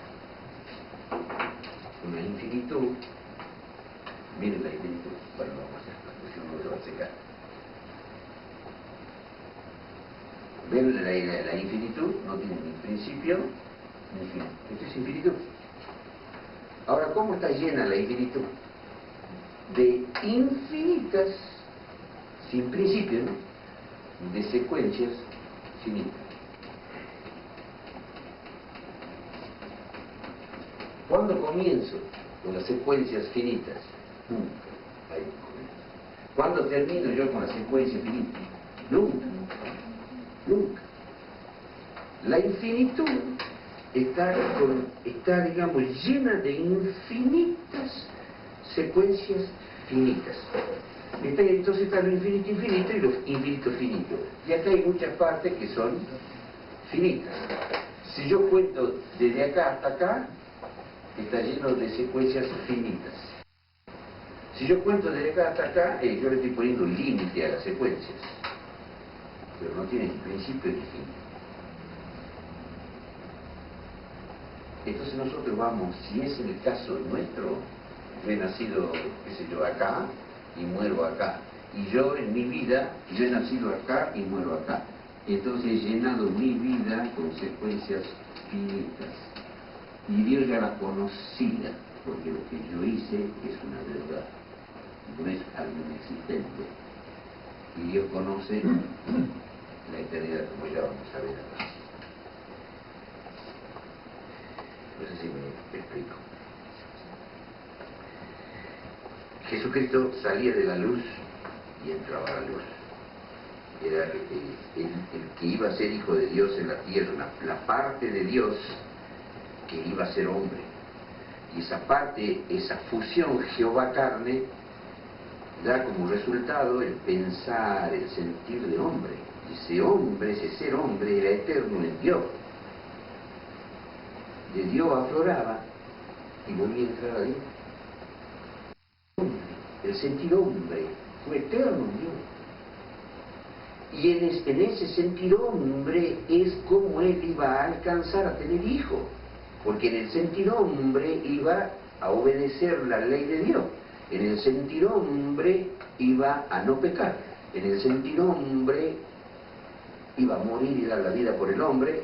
una infinitud. Miren la infinitud. Bueno, vamos a hacer la cuestión, no lo va a secar. ¿Ven la infinitud? No tiene ni principio ni fin. Esto es infinitud. Ahora, ¿cómo está llena la infinitud? De infinitas, sin principio, ¿no?, de secuencias finitas. ¿Cuándo comienzo con las secuencias finitas? Nunca. Ahí comienzo. ¿Cuándo termino yo con la secuencia finita? Nunca. Nunca. La infinitud está, digamos, llena de infinitas secuencias finitas. Entonces está lo infinito infinito y lo infinito finito. Y acá hay muchas partes que son finitas. Si yo cuento desde acá hasta acá, está lleno de secuencias finitas. Si yo cuento desde acá hasta acá, yo le estoy poniendo un límite a las secuencias. Pero no tiene ni principio ni fin. Entonces nosotros vamos, si es en el caso nuestro, yo he nacido, qué sé yo, acá y muero acá. Y yo en mi vida, yo he nacido acá y muero acá. Entonces he llenado mi vida con secuencias finitas. Y Dios ya la conocía, porque lo que yo hice es una verdad, no es algo inexistente. Y Dios conoce la eternidad, como ya vamos a ver ahora. No sé si me explico. Jesucristo salía de la luz y entraba a la luz. era el que iba a ser hijo de Dios en la tierra, la parte de Dios que iba a ser hombre. Y esa parte, esa fusión Jehová-carne, da como resultado el pensar, el sentir de hombre. Ese hombre, ese ser hombre, era eterno en Dios. De Dios afloraba y volvía a entrar a Dios. El sentir hombre fue eterno en Dios. Y en ese sentir hombre es como él iba a alcanzar a tener hijos. Porque en el sentir hombre iba a obedecer la ley de Dios. En el sentir hombre iba a no pecar. En el sentir hombre iba a morir y dar la vida por el hombre,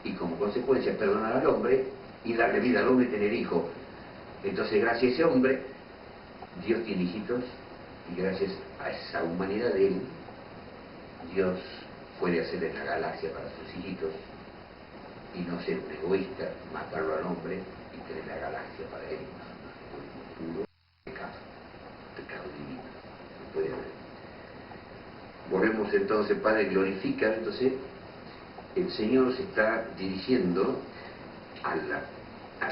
y como consecuencia perdonar al hombre y darle vida al hombre y tener hijos. Entonces, gracias a ese hombre, Dios tiene hijitos, y gracias a esa humanidad de él, Dios puede hacer en la galaxia para sus hijitos y no ser un egoísta, matarlo al hombre y tener la galaxia para él. Puro pecado divino. No puede haber. Volvemos entonces, Padre, glorifica. Entonces, el Señor se está dirigiendo a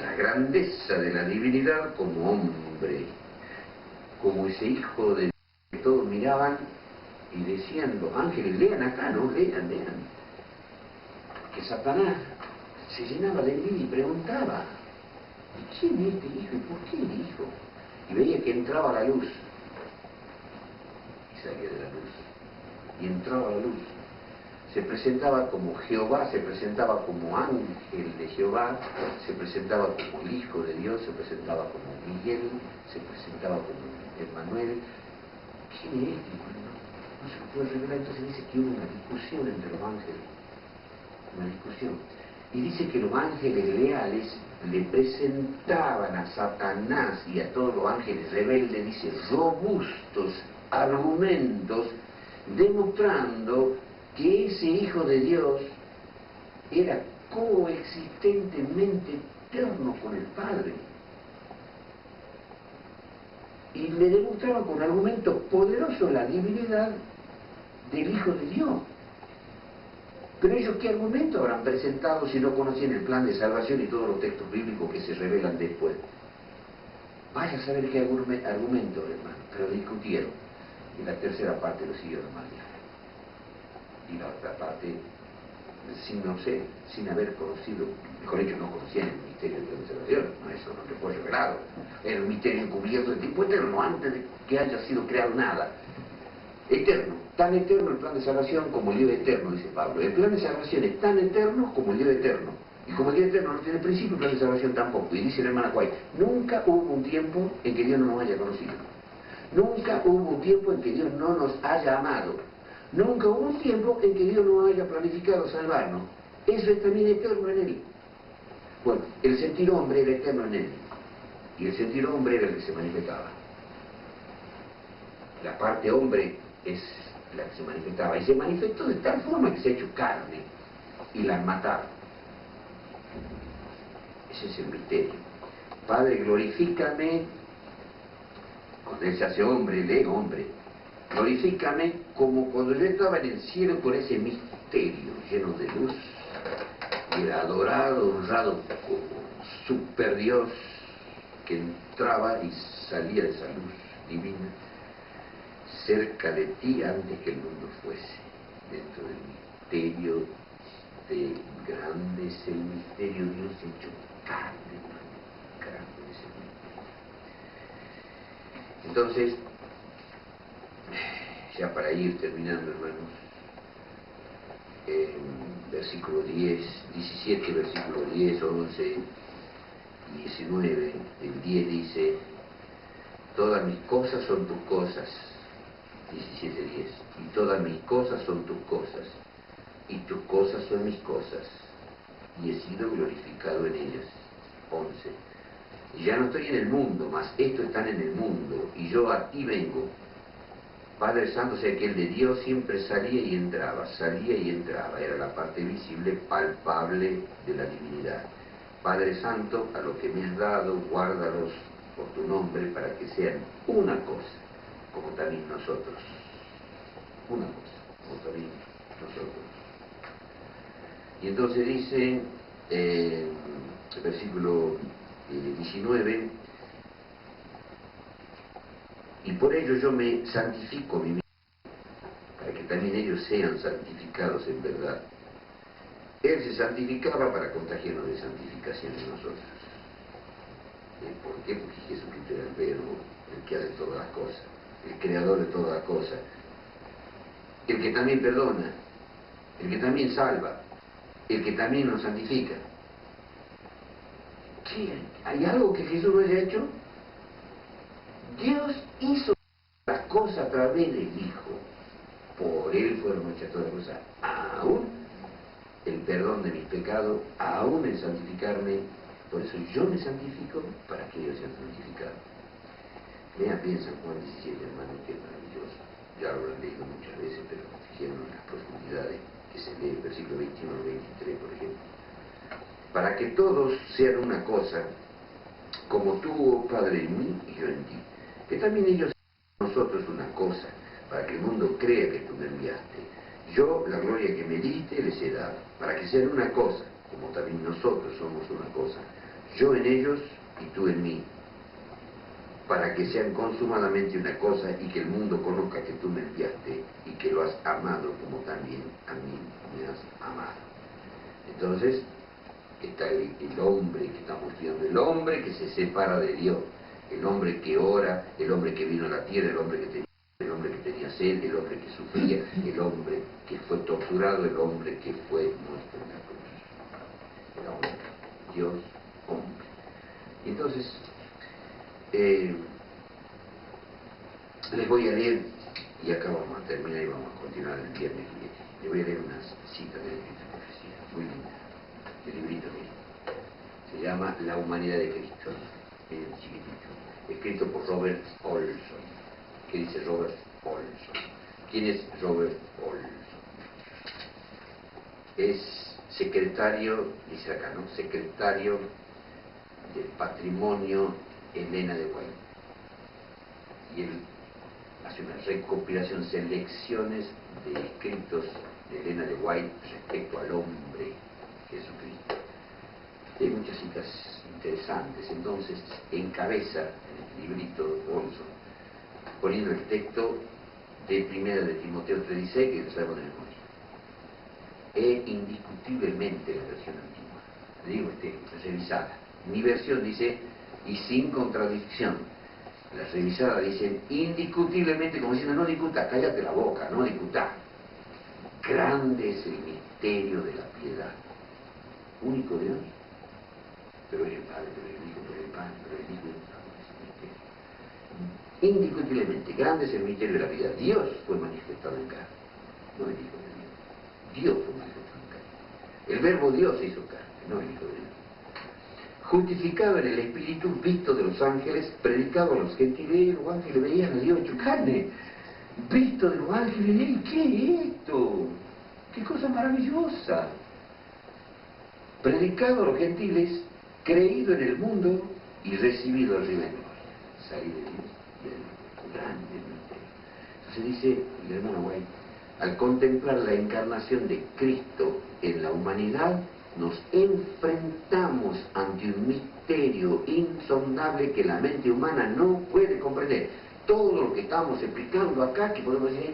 la grandeza de la divinidad como hombre, como ese hijo de que todos miraban y decían, los ángeles, lean acá, ¿no? Lean. Que Satanás se llenaba de envidia y preguntaba, ¿y quién es este hijo y por qué el hijo? Y veía que entraba la luz y salía de la luz y entraba la luz. Se presentaba como Jehová, se presentaba como ángel de Jehová, se presentaba como el Hijo de Dios, se presentaba como Miguel, se presentaba como Emmanuel. ¿Quién es este? No se lo puede revelar. Entonces dice que hubo una discusión entre los ángeles, una discusión. Y dice que los ángeles leales le presentaban a Satanás y a todos los ángeles rebeldes, dice, robustos argumentos, demostrando que ese Hijo de Dios era coexistentemente eterno con el Padre. Y le demostraba con argumentos poderosos la divinidad del Hijo de Dios. Pero ellos, ¿qué argumentos habrán presentado si no conocían el plan de salvación y todos los textos bíblicos que se revelan después? Vaya a saber qué argumentos, hermano, pero discutieron. Y la tercera parte lo siguió nomás. Y la otra parte, sin haber conocido, mejor dicho, no conocían el misterio de la salvación, no, eso no le fue revelado. Era un misterio encubierto de tiempo eterno, antes de que haya sido creado nada. Eterno, tan eterno el plan de salvación como el Dios eterno, dice Pablo. El plan de salvación es tan eterno como el Dios eterno. Y como el Dios eterno no tiene principio, el plan de salvación tampoco. Y dice la hermana White, nunca hubo un tiempo en que Dios no nos haya conocido. Nunca hubo un tiempo en que Dios no nos haya amado. Nunca hubo un tiempo en que Dios no haya planificado salvarnos. Eso es también eterno en Él. Bueno, el sentir hombre era eterno en Él. Y el sentir hombre era el que se manifestaba. La parte hombre es la que se manifestaba. Y se manifestó de tal forma que se ha hecho carne y la han matado. Ese es el misterio. Padre, glorifícame. Cuando Él se hace hombre, Él es hombre. Glorifícame como cuando yo estaba en el cielo con ese misterio lleno de luz. Y era adorado, honrado como super Dios que entraba y salía de esa luz divina cerca de ti antes que el mundo fuese. Dentro del misterio de grande es el misterio de Dios hecho carne, grande es el misterio. Entonces, ya para ir terminando, hermanos, versículo 10, 17, versículo 10, 11, 19, el 10 dice, todas mis cosas son tus cosas, 17:10, y todas mis cosas son tus cosas, y tus cosas son mis cosas, y he sido glorificado en ellas, 11. Y ya no estoy en el mundo, mas estos están en el mundo, y yo a ti vengo. Padre Santo, o sea que el de Dios siempre salía y entraba, era la parte visible, palpable de la divinidad. Padre Santo, a lo que me has dado, guárdalos por tu nombre para que sean una cosa, como también nosotros, una cosa. como también nosotros. Y entonces dice, el versículo 19, y por ello yo me santifico a mí mismo, para que también ellos sean santificados en verdad. Él se santificaba para contagiarnos de santificación en nosotros. ¿Por qué? Porque Jesucristo era el verbo, el que hace todas las cosas, el creador de todas las cosas, el que también perdona, el que también salva, el que también nos santifica. ¿Qué? ¿Hay algo que Jesús no haya hecho? Dios hizo las cosas a través del Hijo. Por Él fueron hechas todas las cosas. Aún el perdón de mis pecados, aún el santificarme. Por eso yo me santifico para que ellos sean santificados. Vean bien San Juan 17, hermano, que es maravilloso. Ya lo han leído muchas veces, pero fijaron en las profundidades que se lee, versículo 21 al 23, por ejemplo. Para que todos sean una cosa, como tú, oh Padre, en mí y yo en ti. Que también ellos sean nosotros una cosa, para que el mundo crea que tú me enviaste. Yo, la gloria que me diste, les he dado, para que sean una cosa, como también nosotros somos una cosa. Yo en ellos y tú en mí, para que sean consumadamente una cosa y que el mundo conozca que tú me enviaste y que lo has amado como también a mí me has amado. Entonces, está el hombre que estamos estudiando, el hombre que se separa de Dios, el hombre que ora, el hombre que vino a la tierra, el hombre que tenía sed, el hombre que sufría, el hombre que fue torturado, el hombre que fue muerto en la cruz. El hombre, Dios, hombre. Entonces, les voy a leer, y acá vamos a terminar y vamos a continuar el viernes que viene. Les voy a leer unas citas de la Escritura Profecía, muy linda, del librito mío. Se llama La humanidad de Cristo, en chiquitito, escrito por Robert Olson. ¿Qué dice Robert Olson? ¿Quién es Robert Olson? Es secretario, dice acá, ¿no? Secretario del Patrimonio Elena de White. Y él hace una recopilación, selecciones de escritos de Elena de White respecto al hombre Jesucristo. Hay muchas citas interesantes. Entonces encabeza el librito Olson poniendo el texto de primera de Timoteo 3:16, que lo sabemos de memoria. Es indiscutiblemente la versión antigua, le digo revisada. Mi versión dice, y sin contradicción. Las revisadas dicen indiscutiblemente, como diciendo, no discutas, cállate la boca, no discutas. Grande es el misterio de la piedad. Único Dios, pero es el Padre, pero es el Hijo, pero es el Padre, pero es el Hijo, es el misterio. Indiscutiblemente, grande es el misterio de la piedad. Dios fue manifestado en carne, no el Hijo de Dios. Dios fue manifestado en carne. El verbo Dios se hizo carne, no el Hijo de Dios. Justificado en el Espíritu, visto de los ángeles, predicado a los gentiles, los ángeles veían a Dios hecho carne, visto de los ángeles, ¿qué es esto? ¡Qué cosa maravillosa! Predicado a los gentiles, creído en el mundo y recibido arriba en gloria. Salir de Dios y el grande misterio. Entonces dice el hermano White, al contemplar la encarnación de Cristo en la humanidad, nos enfrentamos ante un misterio insondable que la mente humana no puede comprender. Todo lo que estamos explicando acá, que podemos decir,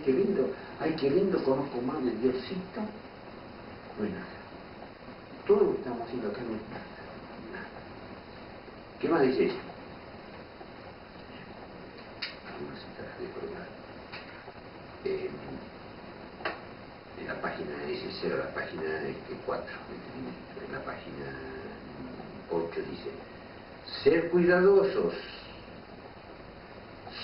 ay qué lindo, conozco más de Diosito, no es nada. Todo lo que estamos haciendo acá no es nada. ¿Qué más dice esto? Algunas citas de colgar. En la página, ese será la página 4, en la página 8 dice, ser cuidadosos,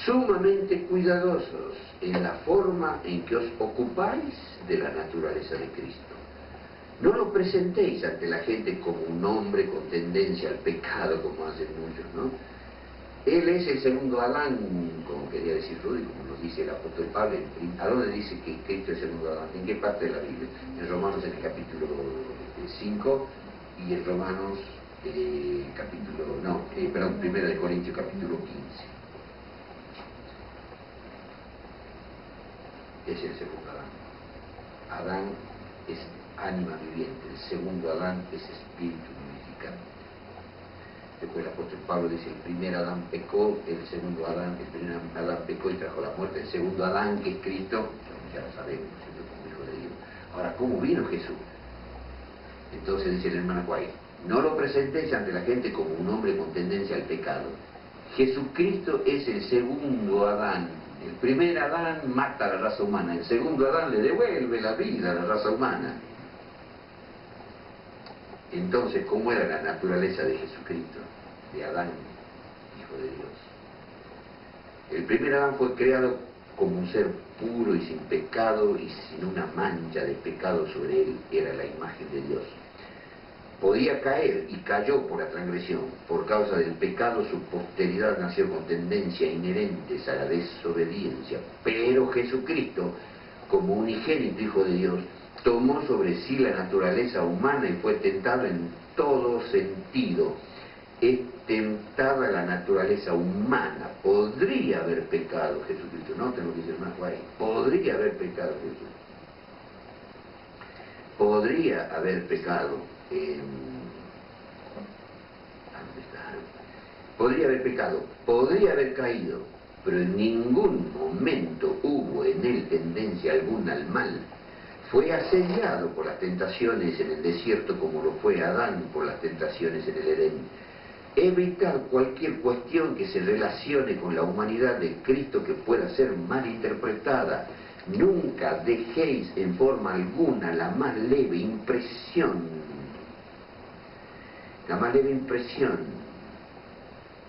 sumamente cuidadosos en la forma en que os ocupáis de la naturaleza de Cristo. No lo presentéis ante la gente como un hombre con tendencia al pecado, como hacen muchos, ¿no? Él es el segundo Adán, como quería decir Rudy, como nos dice el apóstol Pablo. ¿A dónde dice que Cristo es el segundo Adán? ¿En qué parte de la Biblia? En Romanos en el capítulo 5 y en Romanos primera de Corintios capítulo 15. Es el segundo Adán. Adán es ánima viviente, el segundo Adán es espíritu vivificante. Después el apóstol Pablo dice, el primer Adán pecó, el primer Adán pecó y trajo la muerte, el segundo Adán, que es Cristo, ya lo sabemos, ¿cierto? Como hijo de Dios. Ahora, ¿cómo vino Jesús? Entonces dice el hermano Guay, no lo presentéis ante la gente como un hombre con tendencia al pecado. Jesucristo es el segundo Adán. El primer Adán mata a la raza humana, el segundo Adán le devuelve la vida a la raza humana. Entonces, ¿cómo era la naturaleza de Jesucristo? De Adán, hijo de Dios. El primer Adán fue creado como un ser puro y sin pecado y sin una mancha de pecado sobre él, era la imagen de Dios. Podía caer y cayó por la transgresión. Por causa del pecado su posteridad nació con tendencias inherentes a la desobediencia. Pero Jesucristo, como unigénito Hijo de Dios, tomó sobre sí la naturaleza humana y fue tentado en todo sentido. Es tentada la naturaleza humana. Podría haber pecado Jesucristo. No tengo que decir más guay. Podría haber pecado Jesús. Podría haber pecado. Podría haber pecado, podría haber caído, pero en ningún momento hubo en él tendencia alguna al mal. Fue asediado por las tentaciones en el desierto como lo fue Adán por las tentaciones en el Edén. Evitar cualquier cuestión que se relacione con la humanidad de Cristo que pueda ser malinterpretada. Nunca dejéis en forma alguna la más leve impresión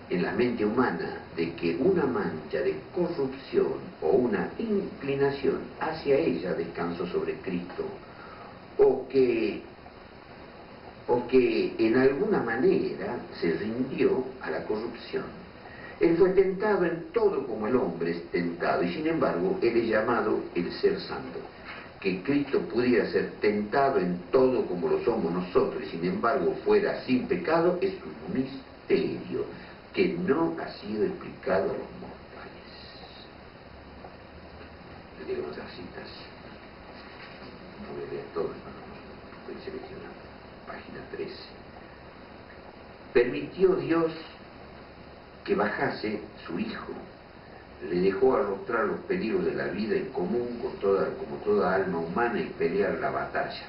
en la mente humana de que una mancha de corrupción o una inclinación hacia ella descansó sobre Cristo, o que en alguna manera se rindió a la corrupción. Él fue tentado en todo como el hombre es tentado, y sin embargo él es llamado el ser santo. Que Cristo pudiera ser tentado en todo como lo somos nosotros y sin embargo fuera sin pecado es un misterio que no ha sido explicado a los mortales. Le digo otras citas. No voy a leer todo, hermano. Voy a seleccionar. Página 13. Permitió Dios que bajase su Hijo. Le dejó arrostrar los peligros de la vida en común como toda alma humana y pelear la batalla,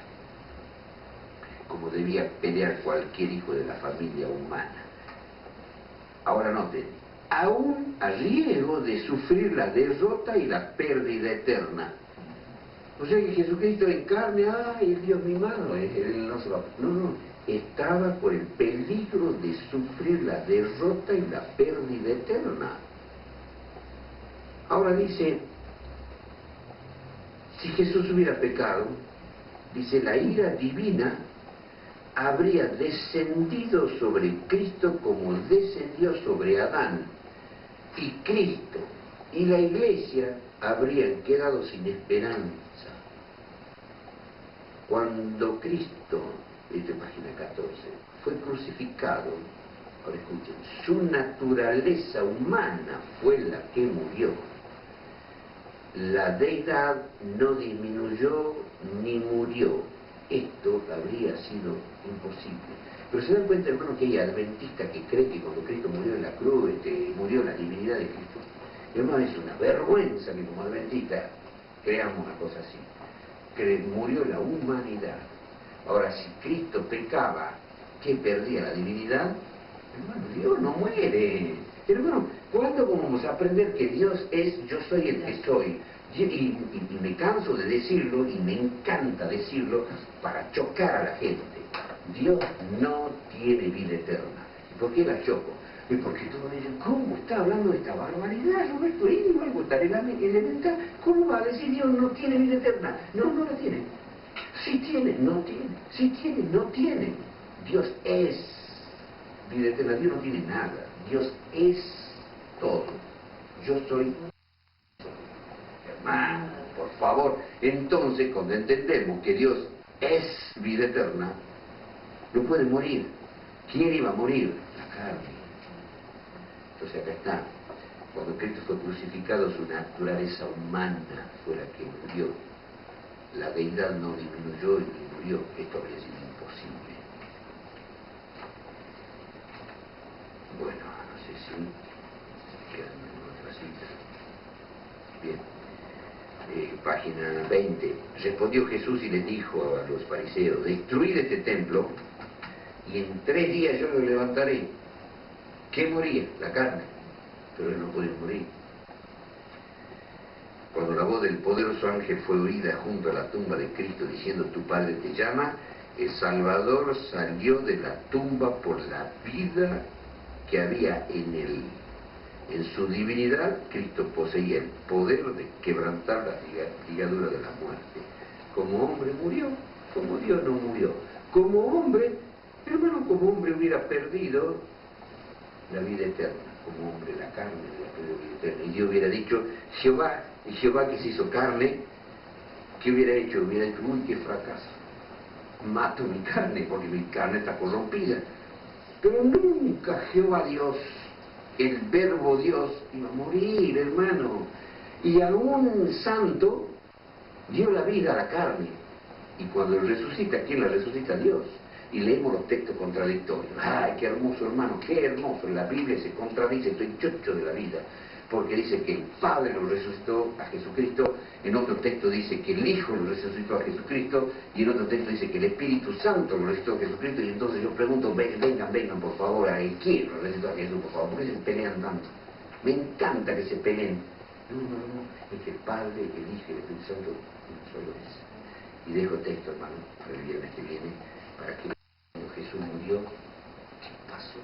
como debía pelear cualquier hijo de la familia humana. Ahora noten, aún a riesgo de sufrir la derrota y la pérdida eterna. O sea que Jesucristo en carne, ¡ay, el Dios mimado! No, estaba por el peligro de sufrir la derrota y la pérdida eterna. Ahora dice, si Jesús hubiera pecado, dice, la ira divina habría descendido sobre Cristo como descendió sobre Adán. Y Cristo y la Iglesia habrían quedado sin esperanza. Cuando Cristo, esta es página 14, fue crucificado, ahora escuchen, su naturaleza humana fue la que murió. La deidad no disminuyó ni murió. Esto habría sido imposible. Pero se dan cuenta, hermano, que hay adventistas que creen que cuando Cristo murió en la cruz, murió la divinidad de Cristo. Hermano, es una vergüenza que como adventistas creamos una cosa así. Que murió la humanidad. Ahora, si Cristo pecaba, ¿qué perdía la divinidad? Hermano, Dios no muere. Hermano, ¿cuándo vamos a aprender que Dios es yo soy el que soy? Y me canso de decirlo y me encanta decirlo para chocar a la gente. Dios no tiene vida eterna. ¿Y por qué la choco? Y porque todos dicen, ¿cómo está hablando de esta barbaridad, Roberto? ¿Y algo tan elemental? ¿Cómo va a decir Dios no tiene vida eterna? No, no la tiene. Si tiene, no tiene. Si tiene, no tiene. Dios es vida eterna. Dios no tiene nada. Dios es todo. Yo soy. Hermano, por favor. Entonces, cuando entendemos que Dios es vida eterna, no puede morir. ¿Quién iba a morir? La carne. Entonces acá está. Cuando Cristo fue crucificado, su naturaleza humana fue la que murió. la deidad no disminuyó y murió. Esto habría sido imposible. Bueno, no sé si quedan otras citas. Bien. Página 20. Respondió Jesús y les dijo a los fariseos: destruid este templo y en 3 días yo lo levantaré. ¿Qué moría? La carne. Pero él no podía morir. Cuando la voz del poderoso ángel fue oída junto a la tumba de Cristo diciendo: tu Padre te llama, el Salvador salió de la tumba por la vida que había en él. En su divinidad, Cristo poseía el poder de quebrantar las ligaduras de la muerte. Como hombre murió, como Dios no murió. Como hombre, hermano, como hombre hubiera perdido la vida eterna. Como hombre la carne hubiera perdido la vida eterna. Y Dios hubiera dicho: Jehová que se hizo carne, ¿qué hubiera hecho? Hubiera dicho: uy, qué fracaso. Mato mi carne porque mi carne está corrompida. Pero nunca Jehová Dios, el verbo Dios, iba a morir, hermano. Y a un santo dio la vida a la carne. Y cuando resucita, ¿quién la resucita? Dios. Y leemos los textos contradictorios. ¡Ay, qué hermoso, hermano! ¡Qué hermoso! En la Biblia se contradice, estoy chocho de la vida. Porque dice que el Padre lo resucitó a Jesucristo, en otro texto dice que el Hijo lo resucitó a Jesucristo, y en otro texto dice que el Espíritu Santo lo resucitó a Jesucristo, y entonces yo pregunto: vengan por favor, ¿quién lo resucitó a Jesús, por favor? ¿Por qué se pelean tanto? Me encanta que se peleen. No, es que el Padre, el Hijo y el Espíritu Santo solo es. Y dejo texto, hermano, para el viernes que viene, para que cuando Jesús murió, ¿qué pasó?